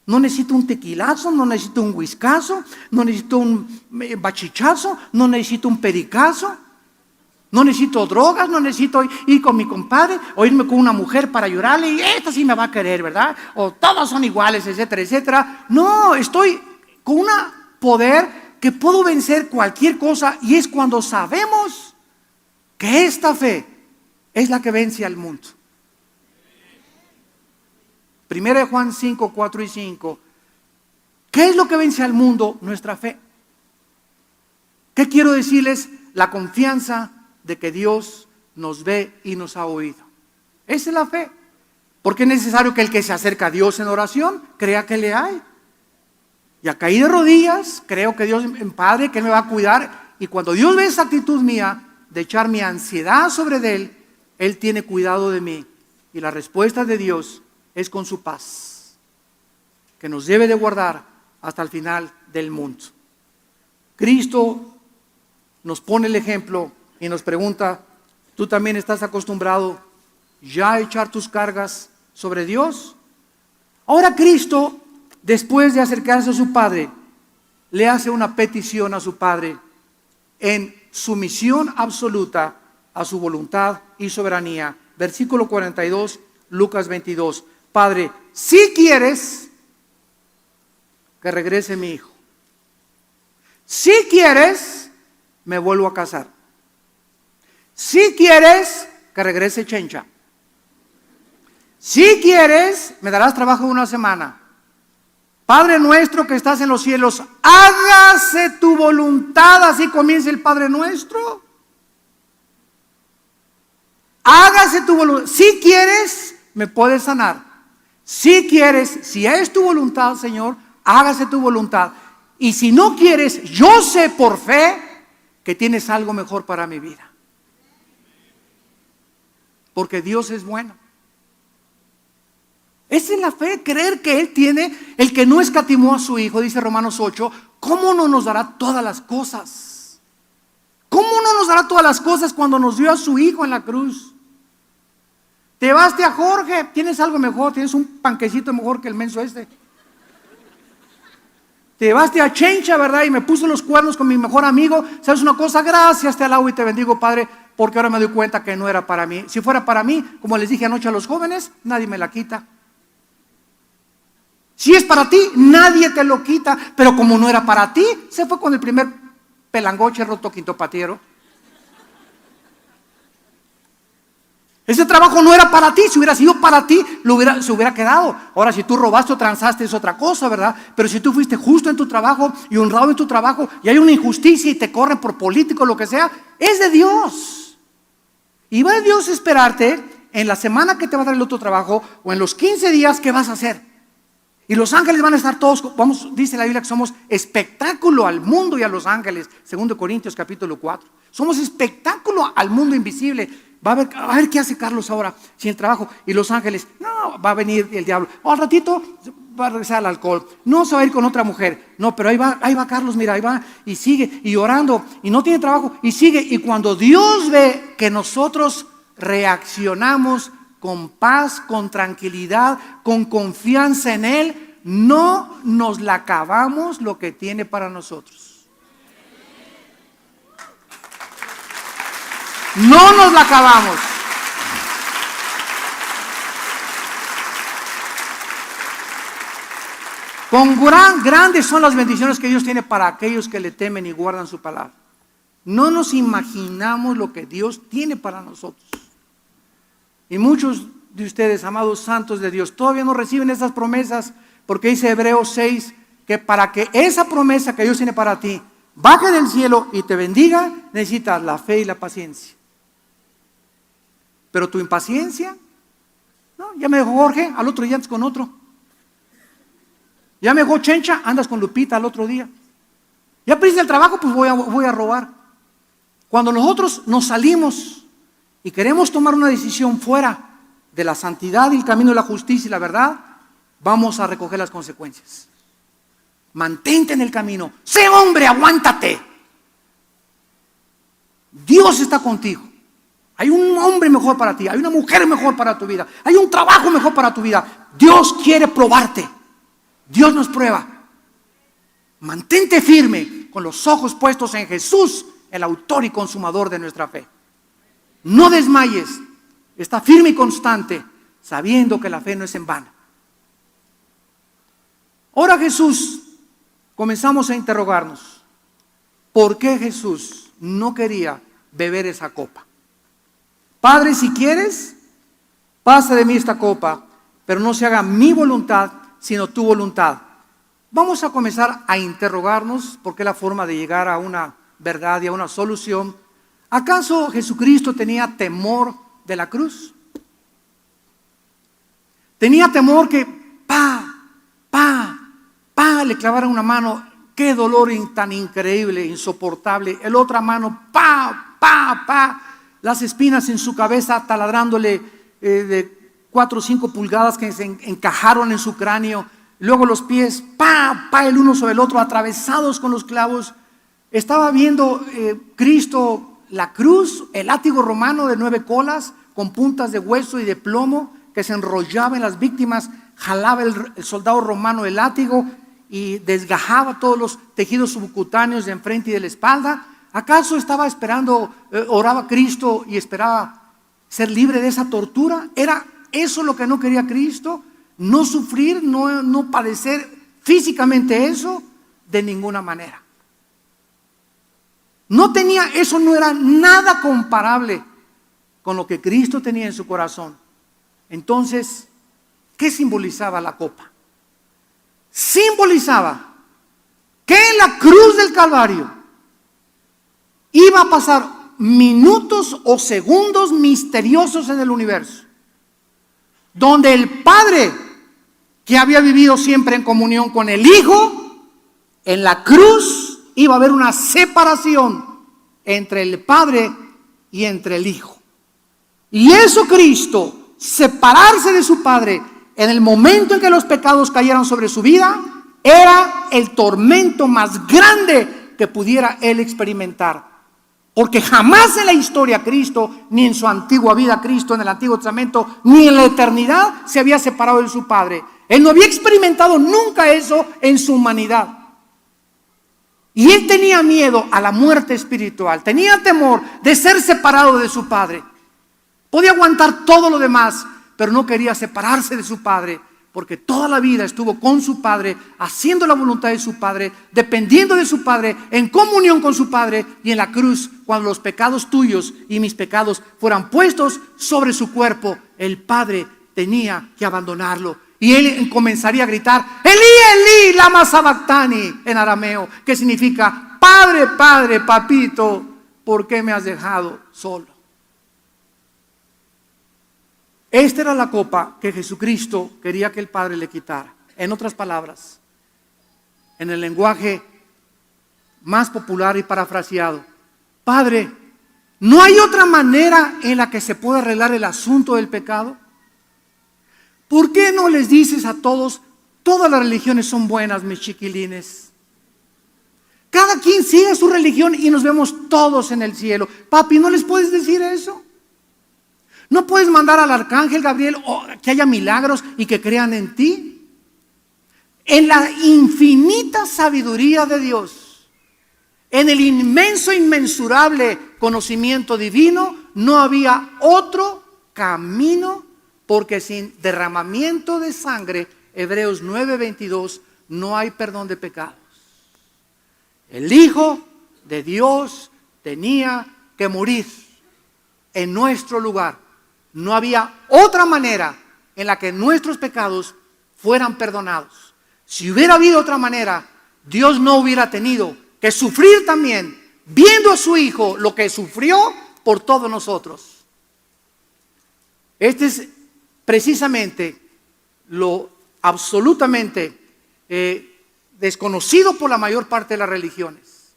No necesito un tequilazo, no necesito un whiskazo, no necesito un bachichazo, no necesito un pericazo, no necesito drogas, no necesito ir con mi compadre o irme con una mujer para llorarle y esta sí me va a querer, ¿verdad? O todos son iguales, etcétera, etcétera. No, estoy con un poder que puedo vencer cualquier cosa, y es cuando sabemos que esta fe es la que vence al mundo. Primera de Juan 5, 4 y 5. ¿Qué es lo que vence al mundo? Nuestra fe. ¿Qué quiero decirles? La confianza de que Dios nos ve y nos ha oído. Esa es la fe. Porque es necesario que el que se acerca a Dios en oración crea que le hay. Y a caí de rodillas, creo que Dios es mi Padre, que Él me va a cuidar. Y cuando Dios ve esa actitud mía de echar mi ansiedad sobre Él, Él tiene cuidado de mí. Y la respuesta de Dios es con su paz, que nos debe de guardar hasta el final del mundo. Cristo nos pone el ejemplo y nos pregunta, ¿tú también estás acostumbrado ya a echar tus cargas sobre Dios? Ahora Cristo, después de acercarse a su Padre, le hace una petición a su Padre en sumisión absoluta a su voluntad y soberanía. Versículo 42, Lucas 22. Padre, si quieres que regrese mi hijo, si quieres, me vuelvo a casar. Si quieres, que regrese Chencha. Si quieres, me darás trabajo una semana. Padre nuestro que estás en los cielos, hágase tu voluntad. Así comienza el Padre nuestro. Hágase tu voluntad. Si quieres, me puedes sanar. Si quieres, si es tu voluntad, Señor, hágase tu voluntad. Y si no quieres, yo sé por fe que tienes algo mejor para mi vida. Porque Dios es bueno. Esa es la fe, creer que Él tiene, el que no escatimó a su Hijo, dice Romanos 8, ¿cómo no nos dará todas las cosas? ¿Cómo no nos dará todas las cosas cuando nos dio a su Hijo en la cruz? Te vas a Jorge, tienes algo mejor, tienes un panquecito mejor que el menso este. Te vas a Chencha, ¿verdad? Y me puso los cuernos con mi mejor amigo. ¿Sabes una cosa? Gracias, te alabo y te bendigo, Padre, porque ahora me doy cuenta que no era para mí. Si fuera para mí, como les dije anoche a los jóvenes, nadie me la quita. Si es para ti, nadie te lo quita. Pero como no era para ti, se fue con el primer pelangoche roto quinto patiero. Ese trabajo no era para ti. Si hubiera sido para ti, se hubiera quedado. Ahora, si tú robaste o transaste, es otra cosa, ¿verdad? Pero si tú fuiste justo en tu trabajo y honrado en tu trabajo, y hay una injusticia y te corren por político, lo que sea, es de Dios. Y va a Dios a esperarte en la semana que te va a dar el otro trabajo, o en los 15 días que vas a hacer. Y los ángeles van a estar todos, dice la Biblia que somos espectáculo al mundo y a los ángeles. 2 Corintios capítulo 4. Somos espectáculo al mundo invisible. Va a ver qué hace Carlos ahora sin el trabajo. Y los ángeles, no, va a venir el diablo. Al ratito va a regresar al alcohol. No se va a ir con otra mujer. No, pero ahí va Carlos, mira, ahí va y sigue y orando y no tiene trabajo y sigue. Y cuando Dios ve que nosotros reaccionamos con paz, con tranquilidad, con confianza en Él, no nos la acabamos lo que tiene para nosotros. No nos la acabamos. Grandes son las bendiciones que Dios tiene para aquellos que le temen y guardan su palabra. No nos imaginamos lo que Dios tiene para nosotros. Y muchos de ustedes, amados santos de Dios, todavía no reciben esas promesas, porque dice Hebreos 6, que para que esa promesa que Dios tiene para ti baje del cielo y te bendiga, necesitas la fe y la paciencia. Pero tu impaciencia, no, ya me dejó Jorge, al otro día andas con otro. Ya me dejó Chencha, andas con Lupita al otro día. Ya perdiste el trabajo, pues voy a robar. Cuando nosotros nos salimos y queremos tomar una decisión fuera de la santidad y el camino de la justicia y la verdad, vamos a recoger las consecuencias. Mantente en el camino. Sé hombre, aguántate. Dios está contigo. Hay un hombre mejor para ti, hay una mujer mejor para tu vida, hay un trabajo mejor para tu vida. Dios quiere probarte. Dios nos prueba. Mantente firme con los ojos puestos en Jesús, el autor y consumador de nuestra fe. No desmayes. Está firme y constante, sabiendo que la fe no es en vano. Ahora Jesús, comenzamos a interrogarnos. ¿Por qué Jesús no quería beber esa copa? Padre, si quieres, pasa de mí esta copa, pero no se haga mi voluntad, sino tu voluntad. Vamos a comenzar a interrogarnos, porque es la forma de llegar a una verdad y a una solución. ¿Acaso Jesucristo tenía temor de la cruz? Tenía temor que le clavaran una mano. Qué dolor tan increíble, insoportable. El otra mano, las espinas en su cabeza taladrándole de 4 o 5 pulgadas que se encajaron en su cráneo. Luego los pies, el uno sobre el otro, atravesados con los clavos. Estaba viendo Cristo la cruz, el látigo romano de 9 colas, con puntas de hueso y de plomo, que se enrollaba en las víctimas. Jalaba el soldado romano el látigo y desgajaba todos los tejidos subcutáneos de enfrente y de la espalda. ¿Acaso estaba esperando, oraba Cristo y esperaba ser libre de esa tortura? ¿Era eso lo que no quería Cristo? ¿No sufrir, no padecer físicamente eso? De ninguna manera. Eso no era nada comparable con lo que Cristo tenía en su corazón. Entonces, ¿qué simbolizaba la copa? Simbolizaba que en la cruz del Calvario iba a pasar minutos o segundos misteriosos en el universo, donde el Padre, que había vivido siempre en comunión con el Hijo, en la cruz iba a haber una separación entre el Padre y entre el Hijo. Y eso Cristo, separarse de su Padre en el momento en que los pecados cayeron sobre su vida, era el tormento más grande que pudiera él experimentar. Porque jamás en la historia Cristo, ni en su antigua vida Cristo, en el Antiguo Testamento, ni en la eternidad se había separado de su Padre. Él no había experimentado nunca eso en su humanidad. Y él tenía miedo a la muerte espiritual, tenía temor de ser separado de su Padre. Podía aguantar todo lo demás, pero no quería separarse de su Padre, porque toda la vida estuvo con su Padre, haciendo la voluntad de su Padre, dependiendo de su Padre, en comunión con su Padre. Y en la cruz, cuando los pecados tuyos y mis pecados fueran puestos sobre su cuerpo, el Padre tenía que abandonarlo. Y él comenzaría a gritar, Elí, Elí, lama sabactani, en arameo, que significa, Padre, Padre, papito, ¿por qué me has dejado solo? Esta era la copa que Jesucristo quería que el Padre le quitara. En otras palabras, en el lenguaje más popular y parafraseado, Padre, ¿no hay otra manera en la que se pueda arreglar el asunto del pecado? ¿Por qué no les dices a todos, todas las religiones son buenas, mis chiquilines? Cada quien sigue su religión y nos vemos todos en el cielo. Papi, ¿no les puedes decir eso? ¿No puedes mandar al arcángel Gabriel que haya milagros y que crean en ti? En la infinita sabiduría de Dios, en el inmenso, inmensurable conocimiento divino, no había otro camino, porque sin derramamiento de sangre, Hebreos 9:22, no hay perdón de pecados. El Hijo de Dios tenía que morir en nuestro lugar. No había otra manera en la que nuestros pecados fueran perdonados. Si hubiera habido otra manera, Dios no hubiera tenido que sufrir también, viendo a su Hijo lo que sufrió por todos nosotros. Este es precisamente lo absolutamente desconocido por la mayor parte de las religiones.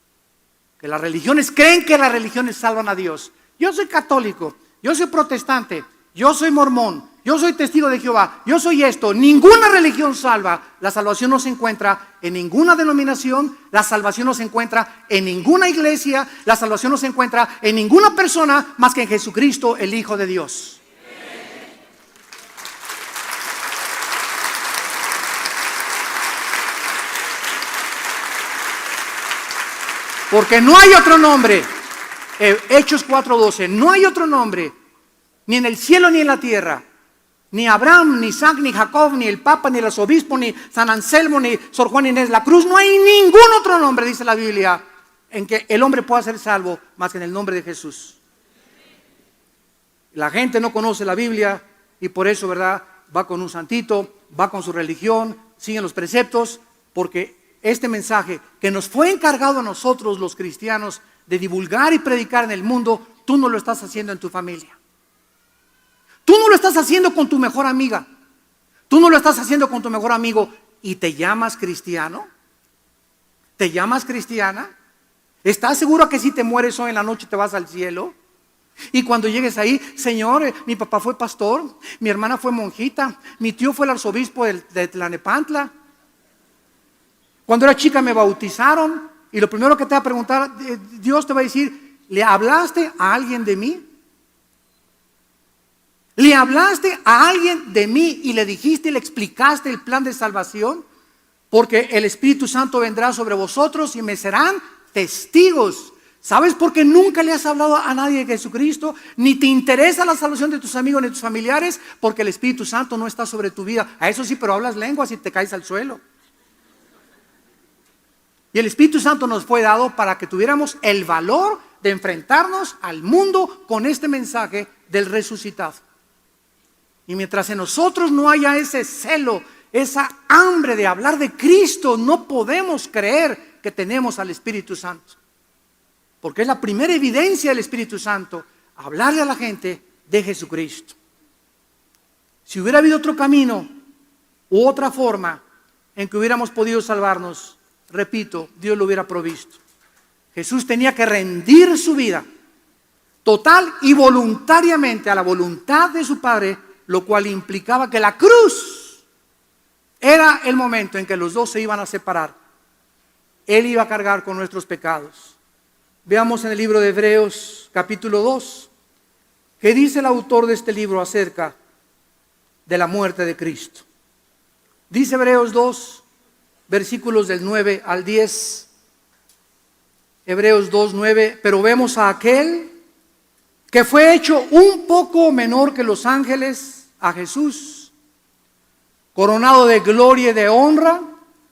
Que las religiones creen que las religiones salvan a Dios. Yo soy católico. yo soy protestante, yo soy mormón, yo soy testigo de Jehová, yo soy esto. Ninguna religión salva. La salvación no se encuentra en ninguna denominación, la salvación no se encuentra en ninguna iglesia, la salvación no se encuentra en ninguna persona más que en Jesucristo, el Hijo de Dios. Porque no hay otro nombre, Hechos 4:12, no hay otro nombre, ni en el cielo ni en la tierra, ni Abraham, ni Isaac, ni Jacob, ni el Papa, ni el arzobispo, ni San Anselmo, ni Sor Juan Inés de la Cruz, no hay ningún otro nombre, dice la Biblia, en que el hombre pueda ser salvo más que en el nombre de Jesús. La gente no conoce la Biblia y por eso, ¿verdad?, va con un santito, va con su religión, siguen los preceptos, porque este mensaje que nos fue encargado a nosotros los cristianos de divulgar y predicar en el mundo, tú no lo estás haciendo en tu familia. Tú no lo estás haciendo con tu mejor amiga. Tú no lo estás haciendo con tu mejor amigo y te llamas cristiano. ¿Te llamas cristiana? ¿Estás seguro que si te mueres hoy en la noche te vas al cielo? Y cuando llegues ahí, Señor, mi papá fue pastor, mi hermana fue monjita, mi tío fue el arzobispo de Tlanepantla. Cuando era chica me bautizaron y lo primero que te va a preguntar, Dios te va a decir, ¿le hablaste a alguien de mí? ¿Le hablaste a alguien de mí y le dijiste y le explicaste el plan de salvación? Porque el Espíritu Santo vendrá sobre vosotros y me serán testigos. ¿Sabes por qué nunca le has hablado a nadie de Jesucristo? Ni te interesa la salvación de tus amigos ni de tus familiares, porque el Espíritu Santo no está sobre tu vida. A eso sí, pero hablas lenguas y te caes al suelo. Y el Espíritu Santo nos fue dado para que tuviéramos el valor de enfrentarnos al mundo con este mensaje del resucitado. Y mientras en nosotros no haya ese celo, esa hambre de hablar de Cristo, no podemos creer que tenemos al Espíritu Santo. Porque es la primera evidencia del Espíritu Santo, hablarle a la gente de Jesucristo. Si hubiera habido otro camino u otra forma en que hubiéramos podido salvarnos, repito, Dios lo hubiera provisto. Jesús tenía que rendir su vida total y voluntariamente a la voluntad de su Padre, lo cual implicaba que la cruz era el momento en que los dos se iban a separar. Él iba a cargar con nuestros pecados. Veamos en el libro de Hebreos capítulo 2, ¿qué dice el autor de este libro acerca de la muerte de Cristo? Dice Hebreos 2, versículos del 9 al 10. Hebreos 2, 9, pero vemos a aquel que fue hecho un poco menor que los ángeles, a Jesús, coronado de gloria y de honra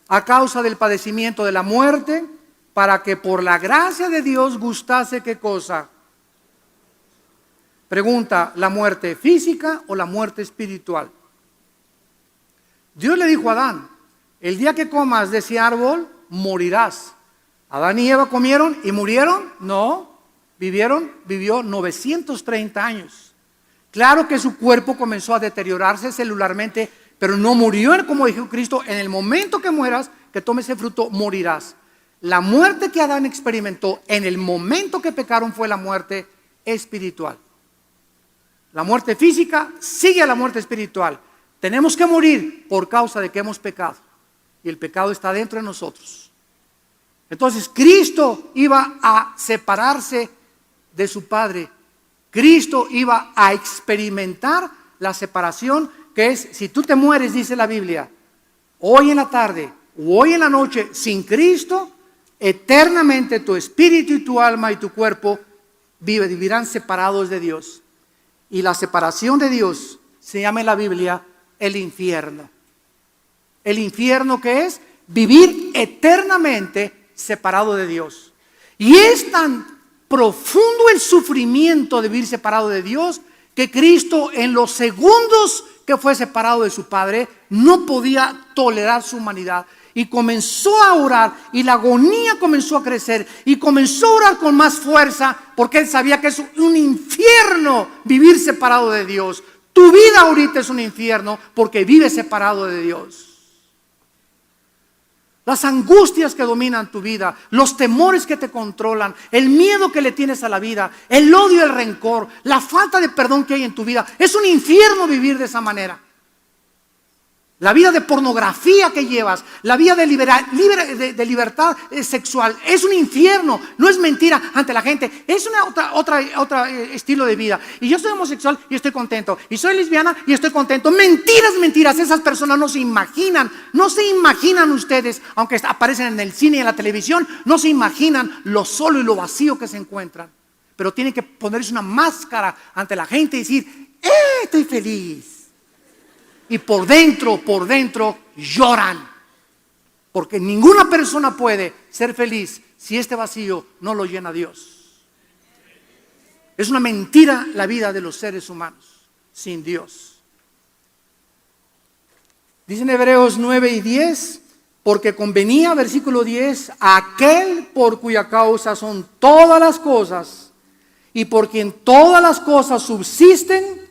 a causa del padecimiento de la muerte, para que por la gracia de Dios gustase, ¿qué cosa? Pregunta, ¿la muerte física o la muerte espiritual? Dios le dijo a Adán, el día que comas de ese árbol, morirás. Adán y Eva comieron y murieron, no, vivió 930 años. Claro que su cuerpo comenzó a deteriorarse celularmente, pero no murió, como dijo Cristo, en el momento que mueras, que tomes ese fruto, morirás. La muerte que Adán experimentó en el momento que pecaron fue la muerte espiritual. La muerte física sigue a la muerte espiritual. Tenemos que morir por causa de que hemos pecado. Y el pecado está dentro de nosotros. Entonces Cristo iba a separarse de su Padre. Cristo iba a experimentar la separación, que es, si tú te mueres, dice la Biblia, hoy en la tarde o hoy en la noche sin Cristo, eternamente tu espíritu y tu alma y tu cuerpo vivirán separados de Dios. Y la separación de Dios se llama en la Biblia el infierno. El infierno, que es vivir eternamente separado de Dios. Y es tan profundo el sufrimiento de vivir separado de Dios, que Cristo, en los segundos que fue separado de su Padre, no podía tolerar su humanidad y comenzó a orar, y la agonía comenzó a crecer y comenzó a orar con más fuerza, porque él sabía que es un infierno vivir separado de Dios. Tu vida ahorita es un infierno porque vives separado de Dios. las angustias que dominan tu vida, los temores que te controlan, el miedo que le tienes a la vida, el odio, el rencor, la falta de perdón que hay en tu vida. Es un infierno vivir de esa manera. La vida de pornografía que llevas, la vida de libertad sexual, es un infierno. No es mentira ante la gente, es otra estilo de vida. Y yo soy homosexual y estoy contento, y soy lesbiana y estoy contento. Mentiras, mentiras. Esas personas no se imaginan ustedes, aunque aparecen en el cine y en la televisión, no se imaginan lo solo y lo vacío que se encuentran. Pero tienen que ponerse una máscara ante la gente y decir, estoy feliz. Y por dentro lloran. Porque ninguna persona puede ser feliz si este vacío no lo llena Dios. Es una mentira la vida de los seres humanos sin Dios. Dicen Hebreos 9 y 10, porque convenía, versículo 10, aquel por cuya causa son todas las cosas y por quien todas las cosas subsisten,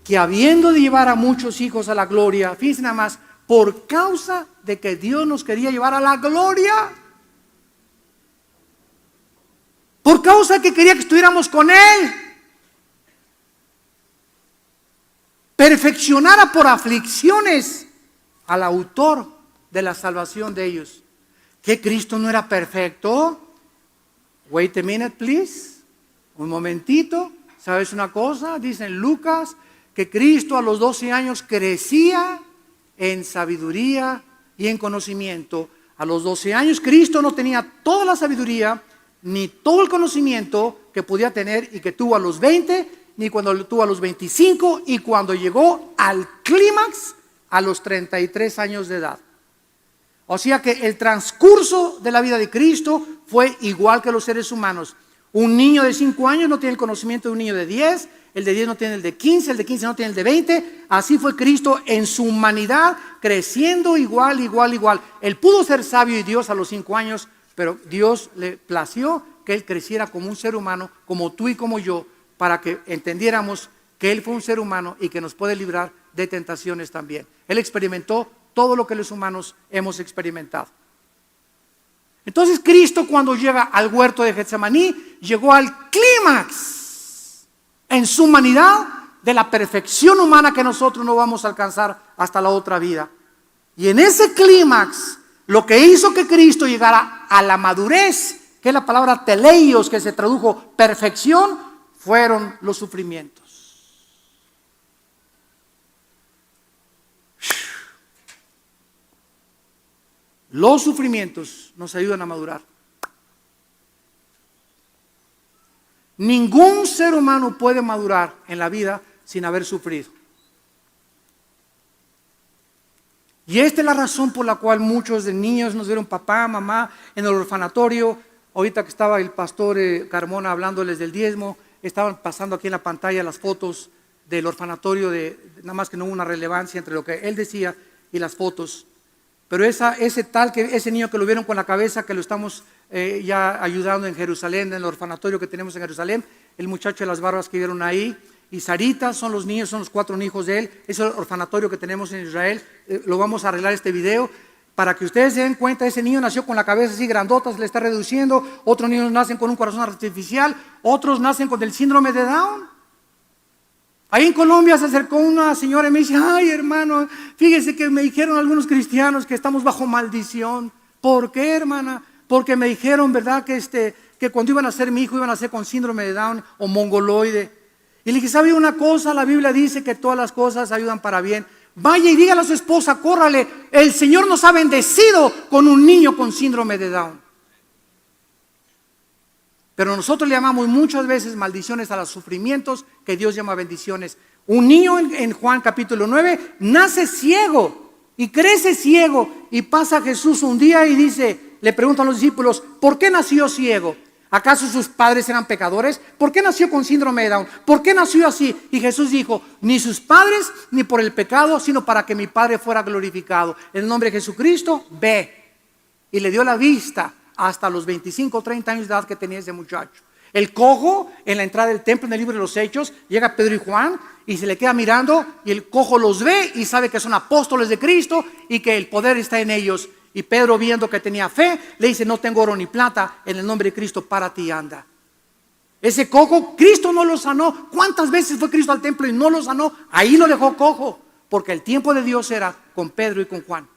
que habiendo de llevar a muchos hijos a la gloria, fíjense nada más, por causa de que Dios nos quería llevar a la gloria, por causa de que quería que estuviéramos con Él, perfeccionara por aflicciones al autor de la salvación de ellos. ¿Que Cristo no era perfecto? Wait a minute, please. Un momentito. ¿Sabes una cosa? Dice en Lucas que Cristo a los 12 años crecía en sabiduría y en conocimiento. A los 12 años Cristo no tenía toda la sabiduría ni todo el conocimiento que podía tener y que tuvo a los 20, ni cuando lo tuvo a los 25 y cuando llegó al clímax a los 33 años de edad. O sea que el transcurso de la vida de Cristo fue igual que los seres humanos. Un niño de 5 años no tiene el conocimiento de un niño de 10, el de 10 no tiene el de 15, el de 15 no tiene el de 20. Así fue Cristo en su humanidad, creciendo igual. Él pudo ser sabio y Dios a los 5 años, pero Dios le plació que Él creciera como un ser humano, como tú y como yo, para que entendiéramos que Él fue un ser humano y que nos puede librar de tentaciones también. Él experimentó todo lo que los humanos hemos experimentado. Entonces Cristo, cuando llega al huerto de Getsemaní, llegó al clímax en su humanidad de la perfección humana que nosotros no vamos a alcanzar hasta la otra vida. Y en ese clímax, lo que hizo que Cristo llegara a la madurez, que es la palabra teleios, que se tradujo perfección, fueron los sufrimientos. Los sufrimientos nos ayudan a madurar. Ningún ser humano puede madurar en la vida sin haber sufrido. Y esta es la razón por la cual muchos de niños nos vieron papá, mamá en el orfanatorio. Ahorita que estaba el pastor Carmona hablándoles del diezmo, estaban pasando aquí en la pantalla las fotos del orfanatorio, nada más que no hubo una relevancia entre lo que él decía y las fotos. Pero ese niño que lo vieron con la cabeza, que lo estamos ya ayudando en Jerusalén, en el orfanatorio que tenemos en Jerusalén, el muchacho de las barbas que vieron ahí, y Sarita, son los niños, son los 4 hijos de él, es el orfanatorio que tenemos en Israel. Lo vamos a arreglar este video para que ustedes se den cuenta. Ese niño nació con la cabeza así grandota, se le está reduciendo. Otros niños nacen con un corazón artificial, otros nacen con el síndrome de Down. Ahí en Colombia se acercó una señora y me dice: ay, hermano, fíjese que me dijeron algunos cristianos que estamos bajo maldición. ¿Por qué, hermana? Porque me dijeron, ¿verdad?, que cuando iban a ser mi hijo iban a ser con síndrome de Down o mongoloide. Y le dije: ¿sabe una cosa? La Biblia dice que todas las cosas ayudan para bien. Vaya y dígale a su esposa, córrale, el Señor nos ha bendecido con un niño con síndrome de Down. Pero nosotros le llamamos muchas veces maldiciones a los sufrimientos que Dios llama bendiciones. Un niño en Juan capítulo 9 nace ciego y crece ciego, y pasa Jesús un día y le preguntan a los discípulos: ¿por qué nació ciego? ¿Acaso sus padres eran pecadores? ¿Por qué nació con síndrome de Down? ¿Por qué nació así? Y Jesús dijo: ni sus padres ni por el pecado, sino para que mi Padre fuera glorificado. En el nombre de Jesucristo, ve. Y le dio la vista hasta los 25 o 30 años de edad que tenía ese muchacho. El cojo, en la entrada del templo, en el libro de los Hechos, llega Pedro y Juan y se le queda mirando, y el cojo los ve y sabe que son apóstoles de Cristo y que el poder está en ellos. Y Pedro, viendo que tenía fe, le dice: no tengo oro ni plata, en el nombre de Cristo párate y anda. Ese cojo, Cristo no lo sanó. ¿Cuántas veces fue Cristo al templo y no lo sanó? Ahí lo dejó cojo, porque el tiempo de Dios era con Pedro y con Juan.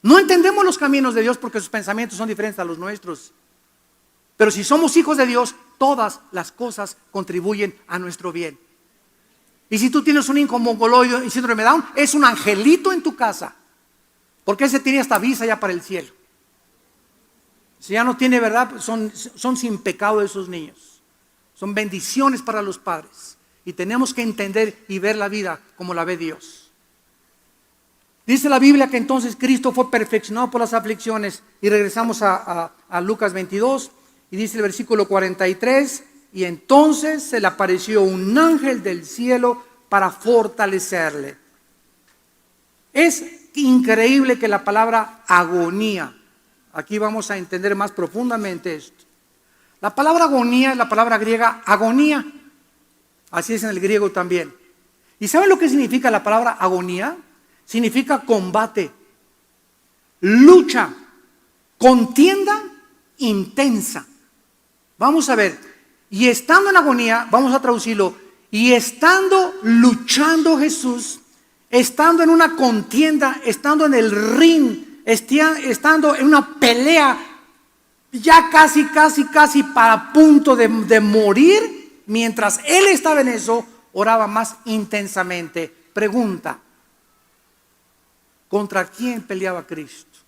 No entendemos los caminos de Dios porque sus pensamientos son diferentes a los nuestros. Pero si somos hijos de Dios, todas las cosas contribuyen a nuestro bien. Y si tú tienes un hijo mongoloide y síndrome de Down, es un angelito en tu casa, porque ese tiene hasta visa ya para el cielo. Si ya no tiene, verdad, son sin pecado esos niños. Son bendiciones para los padres. Y tenemos que entender y ver la vida como la ve Dios. Dice la Biblia que entonces Cristo fue perfeccionado por las aflicciones. Y regresamos a Lucas 22. Y dice el versículo 43. Y entonces se le apareció un ángel del cielo para fortalecerle. Es increíble que la palabra agonía, aquí vamos a entender más profundamente esto. La palabra agonía es la palabra griega agonía. Así es en el griego también. ¿Y saben lo que significa la palabra agonía? Significa combate, lucha, contienda intensa. Vamos a ver. Y estando en agonía, vamos a traducirlo, y estando luchando Jesús, estando en una contienda, estando en el ring, estando en una pelea, ya casi para punto de morir, mientras él estaba en eso, oraba más intensamente. Pregunta: ¿contra quién peleaba Cristo?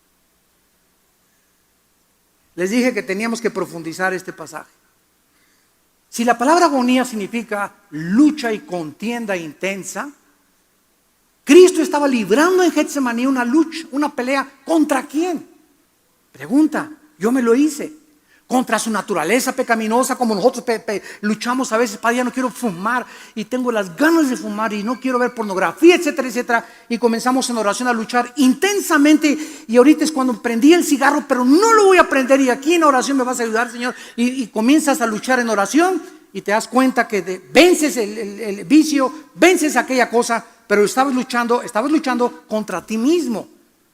Les dije que teníamos que profundizar este pasaje. Si la palabra agonía significa lucha y contienda intensa, Cristo estaba librando en Getsemaní una lucha, una pelea. ¿Contra quién? Pregunta, yo me lo hice. Contra su naturaleza pecaminosa, como nosotros luchamos a veces. Padre, ya no quiero fumar y tengo las ganas de fumar y no quiero ver pornografía, etcétera, etcétera. Y comenzamos en oración a luchar intensamente. Y ahorita es cuando prendí el cigarro, pero no lo voy a prender. Y aquí en oración me vas a ayudar, Señor. Y comienzas a luchar en oración y te das cuenta que vences el vicio, vences aquella cosa. Pero estabas luchando contra ti mismo,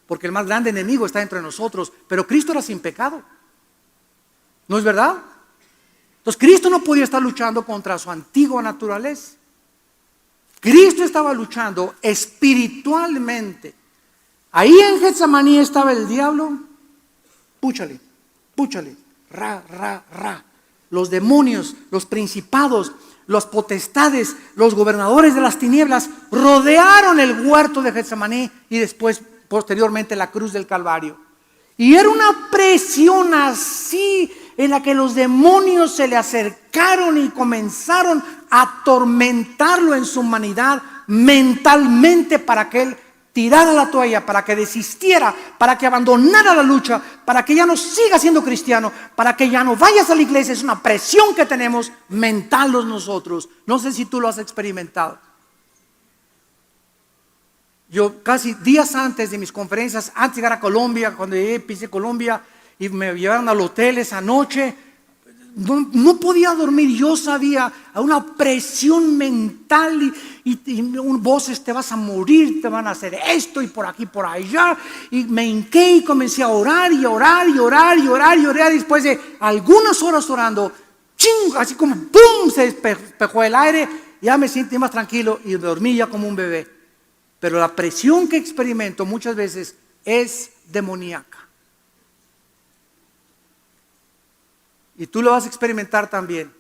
porque el más grande enemigo está entre nosotros. Pero Cristo era sin pecado. ¿No es verdad? Entonces Cristo no podía estar luchando contra su antigua naturaleza. Cristo estaba luchando espiritualmente. Ahí en Getsemaní estaba el diablo. Púchale, ra. Los demonios, los principados, las potestades, los gobernadores de las tinieblas rodearon el huerto de Getsemaní y después, posteriormente, la cruz del Calvario. Y era una presión así en la que los demonios se le acercaron y comenzaron a atormentarlo en su humanidad mentalmente para que él tirara la toalla, para que desistiera, para que abandonara la lucha, para que ya no siga siendo cristiano, para que ya no vayas a la iglesia. Es una presión que tenemos mental nosotros. No sé si tú lo has experimentado. Yo casi días antes de mis conferencias, antes de llegar a Colombia, cuando llegué, pisé Colombia y me llevaron al hotel esa noche, no podía dormir. Yo sabía, a una presión mental y voces: te vas a morir, te van a hacer esto y por aquí, por allá. Y me hinqué y comencé a orar y orar. Y después de algunas horas orando, ¡ching!, así como ¡pum!, se despejó el aire. Ya me sentí más tranquilo y dormí ya como un bebé. Pero la presión que experimento muchas veces es demoníaca. Y tú lo vas a experimentar también.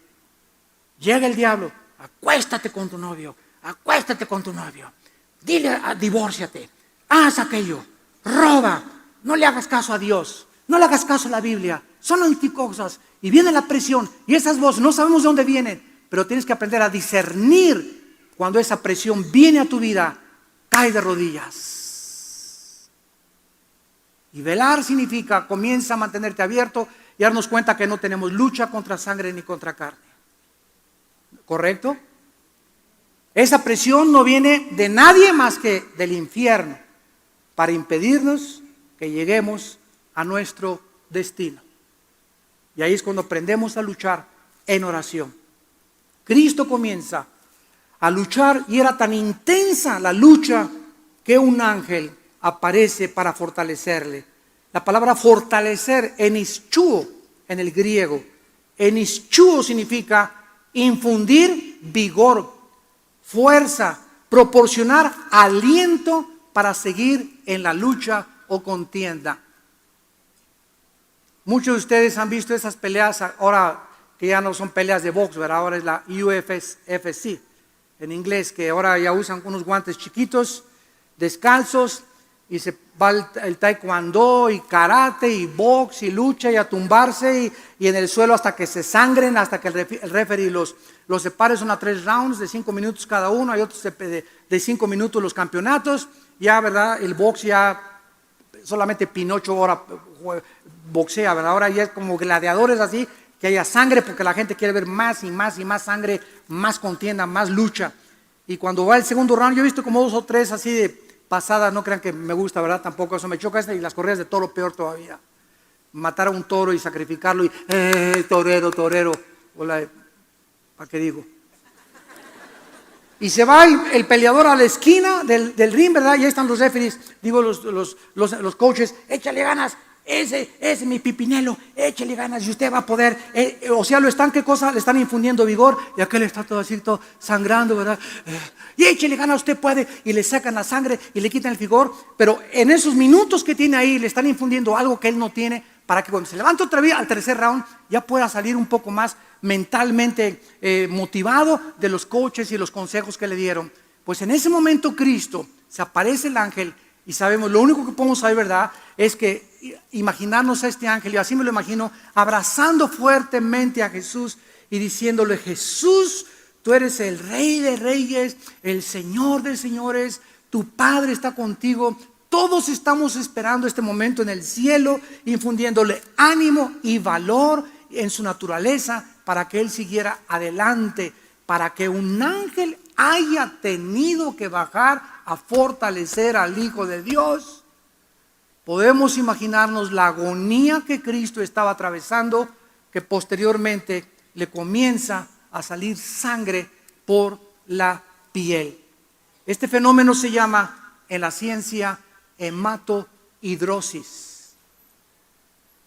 Llega el diablo: acuéstate con tu novio, dile, divórciate, haz aquello, roba, no le hagas caso a Dios, no le hagas caso a la Biblia, son anticosas. Y viene la presión y esas voces no sabemos de dónde vienen, pero tienes que aprender a discernir cuando esa presión viene a tu vida. Cae de rodillas. Y velar significa: comienza a mantenerte abierto y darnos cuenta que no tenemos lucha contra sangre ni contra carne. ¿Correcto? Esa presión no viene de nadie más que del infierno, para impedirnos que lleguemos a nuestro destino. Y ahí es cuando aprendemos a luchar en oración. Cristo comienza a luchar y era tan intensa la lucha que un ángel aparece para fortalecerle. La palabra fortalecer, enischuo en el griego. Enischuo significa infundir vigor, fuerza, proporcionar aliento para seguir en la lucha o contienda. Muchos de ustedes han visto esas peleas ahora que ya no son peleas de box, ¿verdad? Ahora es la UFC en inglés, que ahora ya usan unos guantes chiquitos, descalzos, y se va el taekwondo y karate y box y lucha y a tumbarse y en el suelo hasta que se sangren, hasta que el referee los separe. Son a 3 rounds de 5 minutos cada uno. Hay otros de 5 minutos los campeonatos. Ya, ¿verdad? El box ya solamente Pinocho ahora boxea, ¿verdad? Ahora ya es como gladiadores así, que haya sangre porque la gente quiere ver más y más y más sangre, más contienda, más lucha. Y cuando va el segundo round, yo he visto como 2 o 3 así de pasada, no crean que me gusta, ¿verdad? Tampoco eso me choca. Y las corridas de toro, peor todavía. Matar a un toro y sacrificarlo y torero, hola, ¿para qué digo? Y se va el peleador a la esquina del ring, ¿verdad? Y ahí están los referees, digo los coaches, échale ganas, ese es mi Pipinelo, échale ganas y usted va a poder. O sea, ¿qué cosa? Le están infundiendo vigor y aquel está todo así, todo sangrando, ¿verdad? Y échale ganas, usted puede, y le sacan la sangre y le quitan el vigor, pero en esos minutos que tiene ahí le están infundiendo algo que él no tiene, para que cuando se levante otra vez al tercer round ya pueda salir un poco más mentalmente motivado de los coaches y los consejos que le dieron. Pues en ese momento Cristo, se aparece el ángel y sabemos, lo único que podemos saber, ¿verdad? Es que imaginarnos a este ángel, y así me lo imagino, abrazando fuertemente a Jesús y diciéndole: Jesús, tú eres el Rey de Reyes, el Señor de Señores, tu Padre está contigo. Todos estamos esperando este momento en el cielo, infundiéndole ánimo y valor en su naturaleza para que Él siguiera adelante, para que un ángel haya tenido que bajar a fortalecer al Hijo de Dios. Podemos imaginarnos la agonía que Cristo estaba atravesando, que posteriormente le comienza a salir sangre por la piel. Este fenómeno se llama en la ciencia hematohidrosis,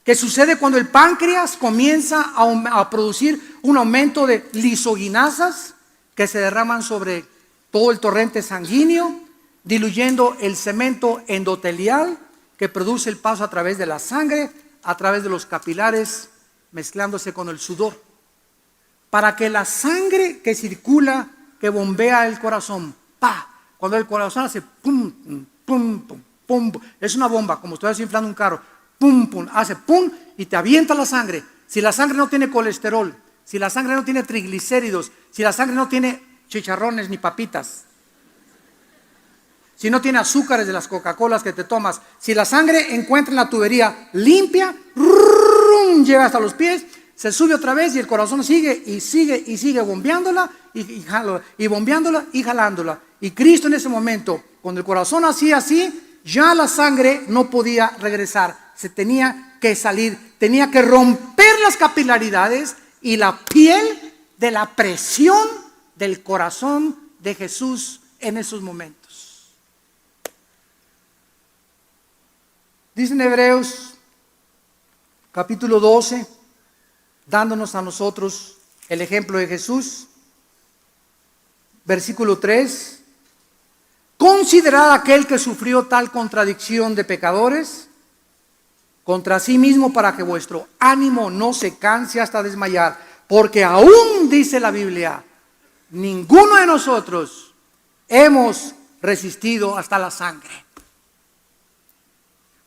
que sucede cuando el páncreas comienza a producir un aumento de lisoginasas que se derraman sobre todo el torrente sanguíneo, diluyendo el cemento endotelial que produce el paso a través de la sangre, a través de los capilares, mezclándose con el sudor, para que la sangre que circula, que bombea el corazón, cuando el corazón hace pum, pum, pum, pum, es una bomba, como estoy inflando un carro, pum, pum, hace pum y te avienta la sangre. Si la sangre no tiene colesterol, si la sangre no tiene triglicéridos, si la sangre no tiene chicharrones ni papitas, si no tiene azúcares de las Coca-Colas que te tomas, si la sangre encuentra en la tubería limpia, llega hasta los pies, se sube otra vez y el corazón sigue y sigue y sigue bombeándola y bombeándola y jalándola. Y Cristo en ese momento, cuando el corazón hacía así, ya la sangre no podía regresar, se tenía que salir, tenía que romper las capilaridades y la piel de la presión del corazón de Jesús en esos momentos. Dice en Hebreos capítulo 12, dándonos a nosotros el ejemplo de Jesús, versículo 3: considerad aquel que sufrió tal contradicción de pecadores contra sí mismo, para que vuestro ánimo no se canse hasta desmayar, porque aún, dice la Biblia, ninguno de nosotros hemos resistido hasta la sangre.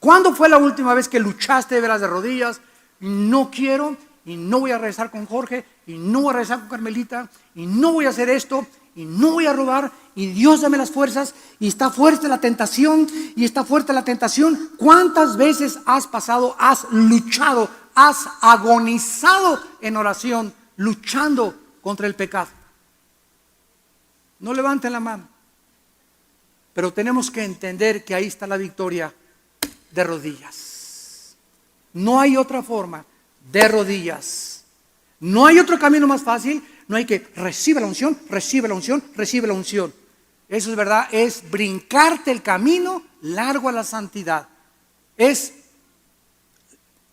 ¿Cuándo fue la última vez que luchaste de veras de rodillas? No quiero, y no voy a regresar con Jorge, y no voy a regresar con Carmelita, y no voy a hacer esto, y no voy a robar, y Dios dame las fuerzas, y está fuerte la tentación, y está fuerte la tentación. ¿Cuántas veces has pasado, has luchado, has agonizado en oración, luchando contra el pecado? No levanten la mano, pero tenemos que entender que ahí está la victoria. De rodillas. No hay otra forma, de rodillas. No hay otro camino más fácil. No hay que recibe la unción, recibe la unción, recibe la unción. Eso es verdad, es brincarte el camino largo a la santidad. Es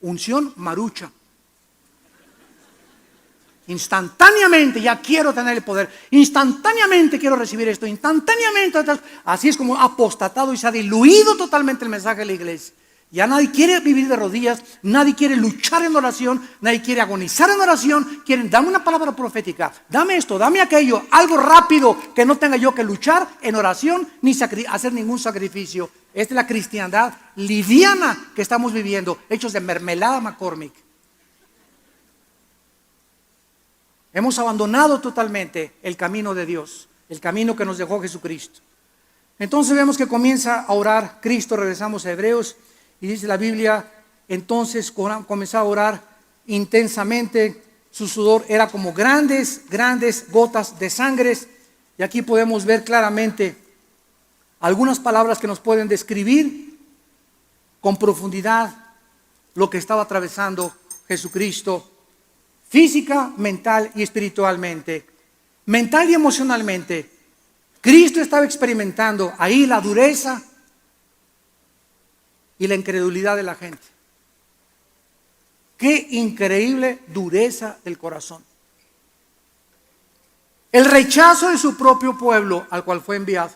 unción marucha. Instantáneamente ya quiero tener el poder, instantáneamente quiero recibir esto, instantáneamente. Así es como ha apostatado y se ha diluido totalmente el mensaje de la iglesia. Ya nadie quiere vivir de rodillas, nadie quiere luchar en oración, nadie quiere agonizar en oración. Quieren, dame una palabra profética, dame esto, dame aquello, algo rápido que no tenga yo que luchar en oración ni hacer ningún sacrificio. Esta es la cristiandad liviana que estamos viviendo, hechos de mermelada McCormick. Hemos abandonado totalmente el camino de Dios, el camino que nos dejó Jesucristo. Entonces vemos que comienza a orar Cristo, regresamos a Hebreos, y dice la Biblia, entonces comenzó a orar intensamente, su sudor era como grandes gotas de sangre, y aquí podemos ver claramente algunas palabras que nos pueden describir con profundidad lo que estaba atravesando Jesucristo, física, mental y espiritualmente. Mental y emocionalmente, Cristo estaba experimentando ahí la dureza y la incredulidad de la gente. Qué increíble dureza del corazón. El rechazo de su propio pueblo al cual fue enviado.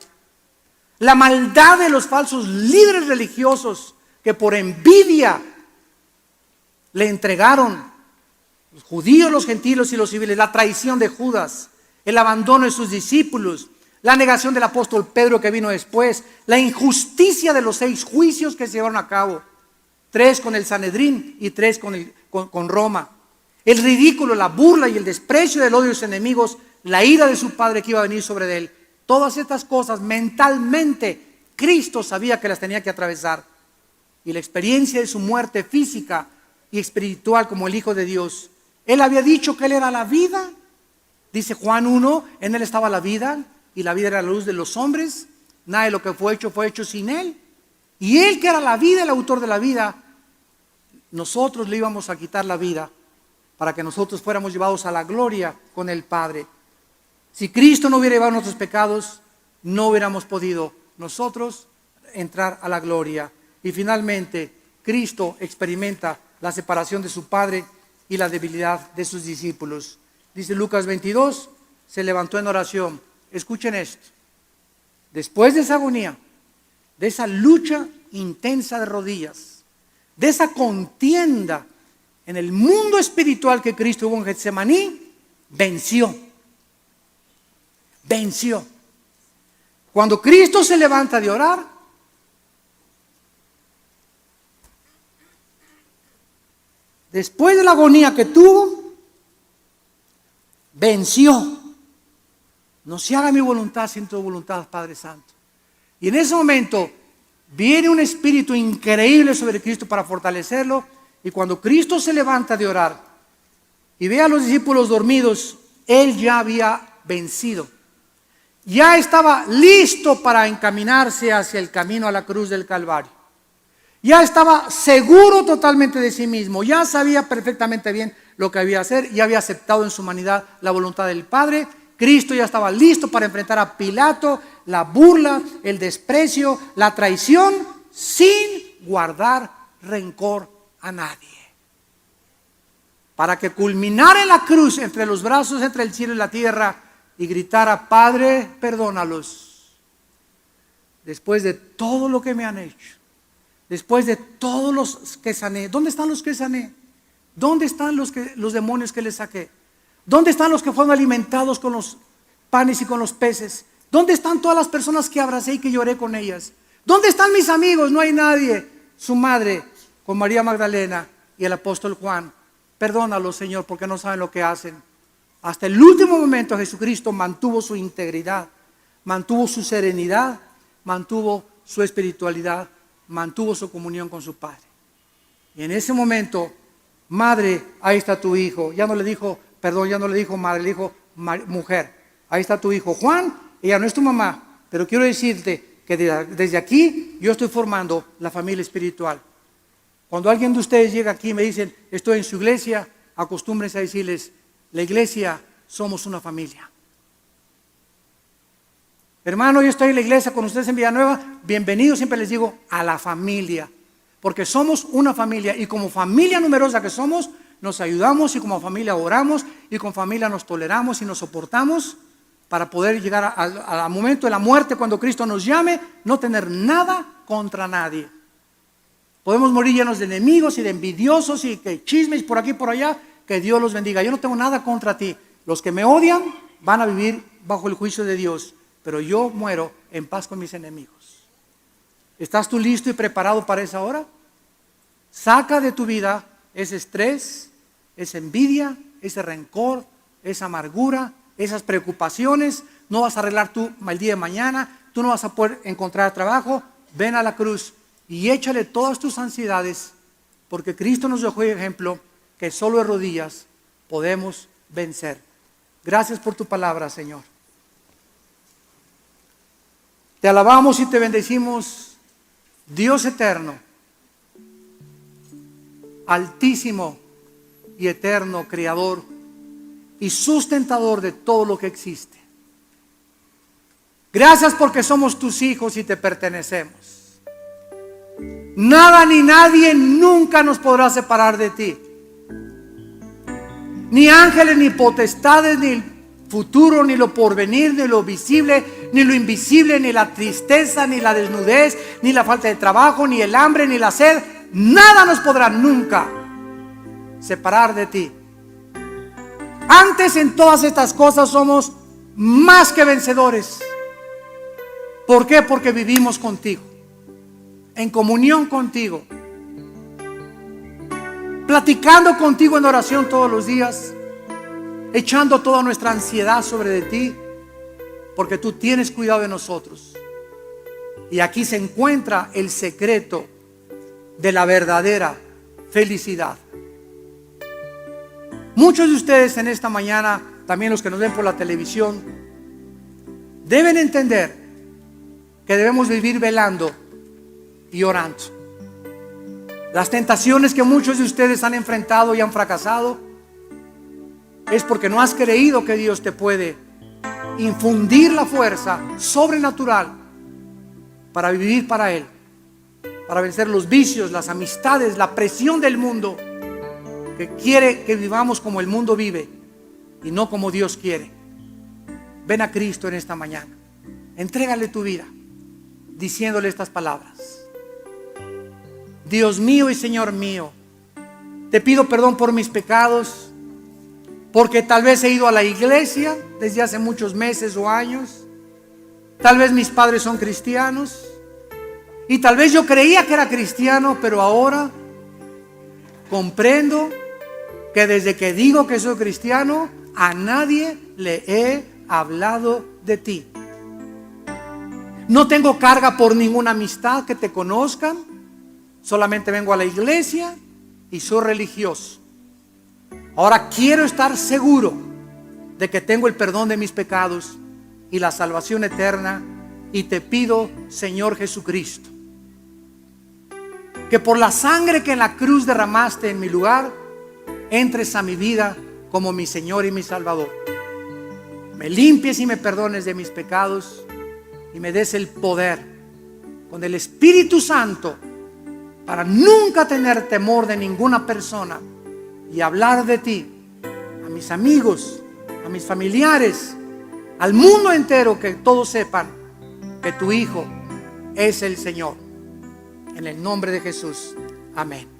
La maldad de los falsos líderes religiosos que por envidia le entregaron los judíos, los gentiles y los civiles, la traición de Judas, el abandono de sus discípulos, la negación del apóstol Pedro que vino después, la injusticia de los 6 juicios que se llevaron a cabo, 3 con el Sanedrín y 3 con Roma, el ridículo, la burla y el desprecio del odio de sus enemigos, la ira de su padre que iba a venir sobre él. Todas estas cosas mentalmente Cristo sabía que las tenía que atravesar, y la experiencia de su muerte física y espiritual como el Hijo de Dios. Él había dicho que Él era la vida. Dice Juan 1, en Él estaba la vida y la vida era la luz de los hombres. Nada de lo que fue hecho sin Él. Y Él, que era la vida, el autor de la vida, nosotros le íbamos a quitar la vida para que nosotros fuéramos llevados a la gloria con el Padre. Si Cristo no hubiera llevado nuestros pecados, no hubiéramos podido nosotros entrar a la gloria. Y finalmente, Cristo experimenta la separación de su Padre y la debilidad de sus discípulos. Dice Lucas 22, se levantó en oración. Escuchen esto. Después de esa agonía, de esa lucha intensa de rodillas, de esa contienda en el mundo espiritual que Cristo hubo en Getsemaní, venció. Cuando Cristo se levanta de orar, después de la agonía que tuvo, venció. No se haga mi voluntad sino tu voluntad, Padre Santo. Y en ese momento viene un espíritu increíble sobre Cristo para fortalecerlo. Y cuando Cristo se levanta de orar y ve a los discípulos dormidos, Él ya había vencido. Ya estaba listo para encaminarse hacia el camino a la cruz del Calvario. Ya estaba seguro totalmente de sí mismo, ya sabía perfectamente bien lo que había que hacer, ya había aceptado en su humanidad la voluntad del Padre. Cristo ya estaba listo para enfrentar a Pilato, la burla, el desprecio, la traición, sin guardar rencor a nadie. Para que culminara en la cruz, entre los brazos, entre el cielo y la tierra, y gritara: Padre, perdónalos. Después de todo lo que me han hecho, después de todos los que sané. ¿Dónde están los que sané? ¿Dónde están los demonios que les saqué? ¿Dónde están los que fueron alimentados con los panes y con los peces? ¿Dónde están todas las personas que abracé y que lloré con ellas? ¿Dónde están mis amigos? No hay nadie. Su madre, con María Magdalena y el apóstol Juan. Perdónalos, Señor, porque no saben lo que hacen. Hasta el último momento Jesucristo mantuvo su integridad, mantuvo su serenidad, mantuvo su espiritualidad, mantuvo su comunión con su Padre. Y en ese momento, madre, ahí está tu hijo. Ya no le dijo madre, le dijo mujer. Ahí está tu hijo. Juan, ella no es tu mamá, pero quiero decirte que desde aquí yo estoy formando la familia espiritual. Cuando alguien de ustedes llega aquí y me dicen, estoy en su iglesia, acostúmbrense a decirles, la iglesia somos una familia. Hermano, yo estoy en la iglesia con ustedes en Villanueva. Bienvenidos, siempre les digo, a la familia. Porque somos una familia y como familia numerosa que somos, nos ayudamos y como familia oramos y como familia nos toleramos y nos soportamos para poder llegar al momento de la muerte cuando Cristo nos llame, no tener nada contra nadie. Podemos morir llenos de enemigos y de envidiosos y que chismes por aquí y por allá, que Dios los bendiga. Yo no tengo nada contra ti. Los que me odian van a vivir bajo el juicio de Dios, pero yo muero en paz con mis enemigos. ¿Estás tú listo y preparado para esa hora? Saca de tu vida ese estrés, esa envidia, ese rencor, esa amargura, esas preocupaciones. No vas a arreglar tú el día de mañana, tú no vas a poder encontrar trabajo. Ven a la cruz y échale todas tus ansiedades, porque Cristo nos dejó el ejemplo que solo de rodillas podemos vencer. Gracias por tu palabra, Señor. Te alabamos y te bendecimos, Dios eterno, altísimo y eterno, creador y sustentador de todo lo que existe. Gracias porque somos tus hijos y te pertenecemos. Nada ni nadie nunca nos podrá separar de ti. Ni ángeles, ni potestades, ni el futuro, ni lo porvenir, ni lo visible, ni lo invisible, ni la tristeza, ni la desnudez, ni la falta de trabajo, ni el hambre, ni la sed. Nada nos podrá nunca separar de ti. Antes en todas estas cosas somos más que vencedores. ¿Por qué? Porque vivimos contigo, en comunión contigo, platicando contigo en oración todos los días, echando toda nuestra ansiedad sobre de ti, porque tú tienes cuidado de nosotros. Y aquí se encuentra el secreto de la verdadera felicidad. Muchos de ustedes en esta mañana, también los que nos ven por la televisión, deben entender que debemos vivir velando y orando. Las tentaciones que muchos de ustedes han enfrentado y han fracasado es porque no has creído que Dios te puede infundir la fuerza sobrenatural para vivir para Él, para vencer los vicios, las amistades, la presión del mundo que quiere que vivamos como el mundo vive y no como Dios quiere. Ven a Cristo en esta mañana, entrégale tu vida diciéndole estas palabras: Dios mío y Señor mío, te pido perdón por mis pecados, porque tal vez he ido a la iglesia desde hace muchos meses o años, tal vez mis padres son cristianos y tal vez yo creía que era cristiano, pero ahora comprendo que desde que digo que soy cristiano, a nadie le he hablado de ti. No tengo carga por ninguna amistad que te conozcan, solamente vengo a la iglesia y soy religioso. Ahora quiero estar seguro de que tengo el perdón de mis pecados y la salvación eterna, y te pido, Señor Jesucristo, que por la sangre que en la cruz derramaste en mi lugar, entres a mi vida como mi Señor y mi Salvador. Me limpies y me perdones de mis pecados y me des el poder con el Espíritu Santo para nunca tener temor de ninguna persona y hablar de ti a mis amigos, a mis familiares, al mundo entero, que todos sepan que tu Hijo es el Señor. En el nombre de Jesús. Amén.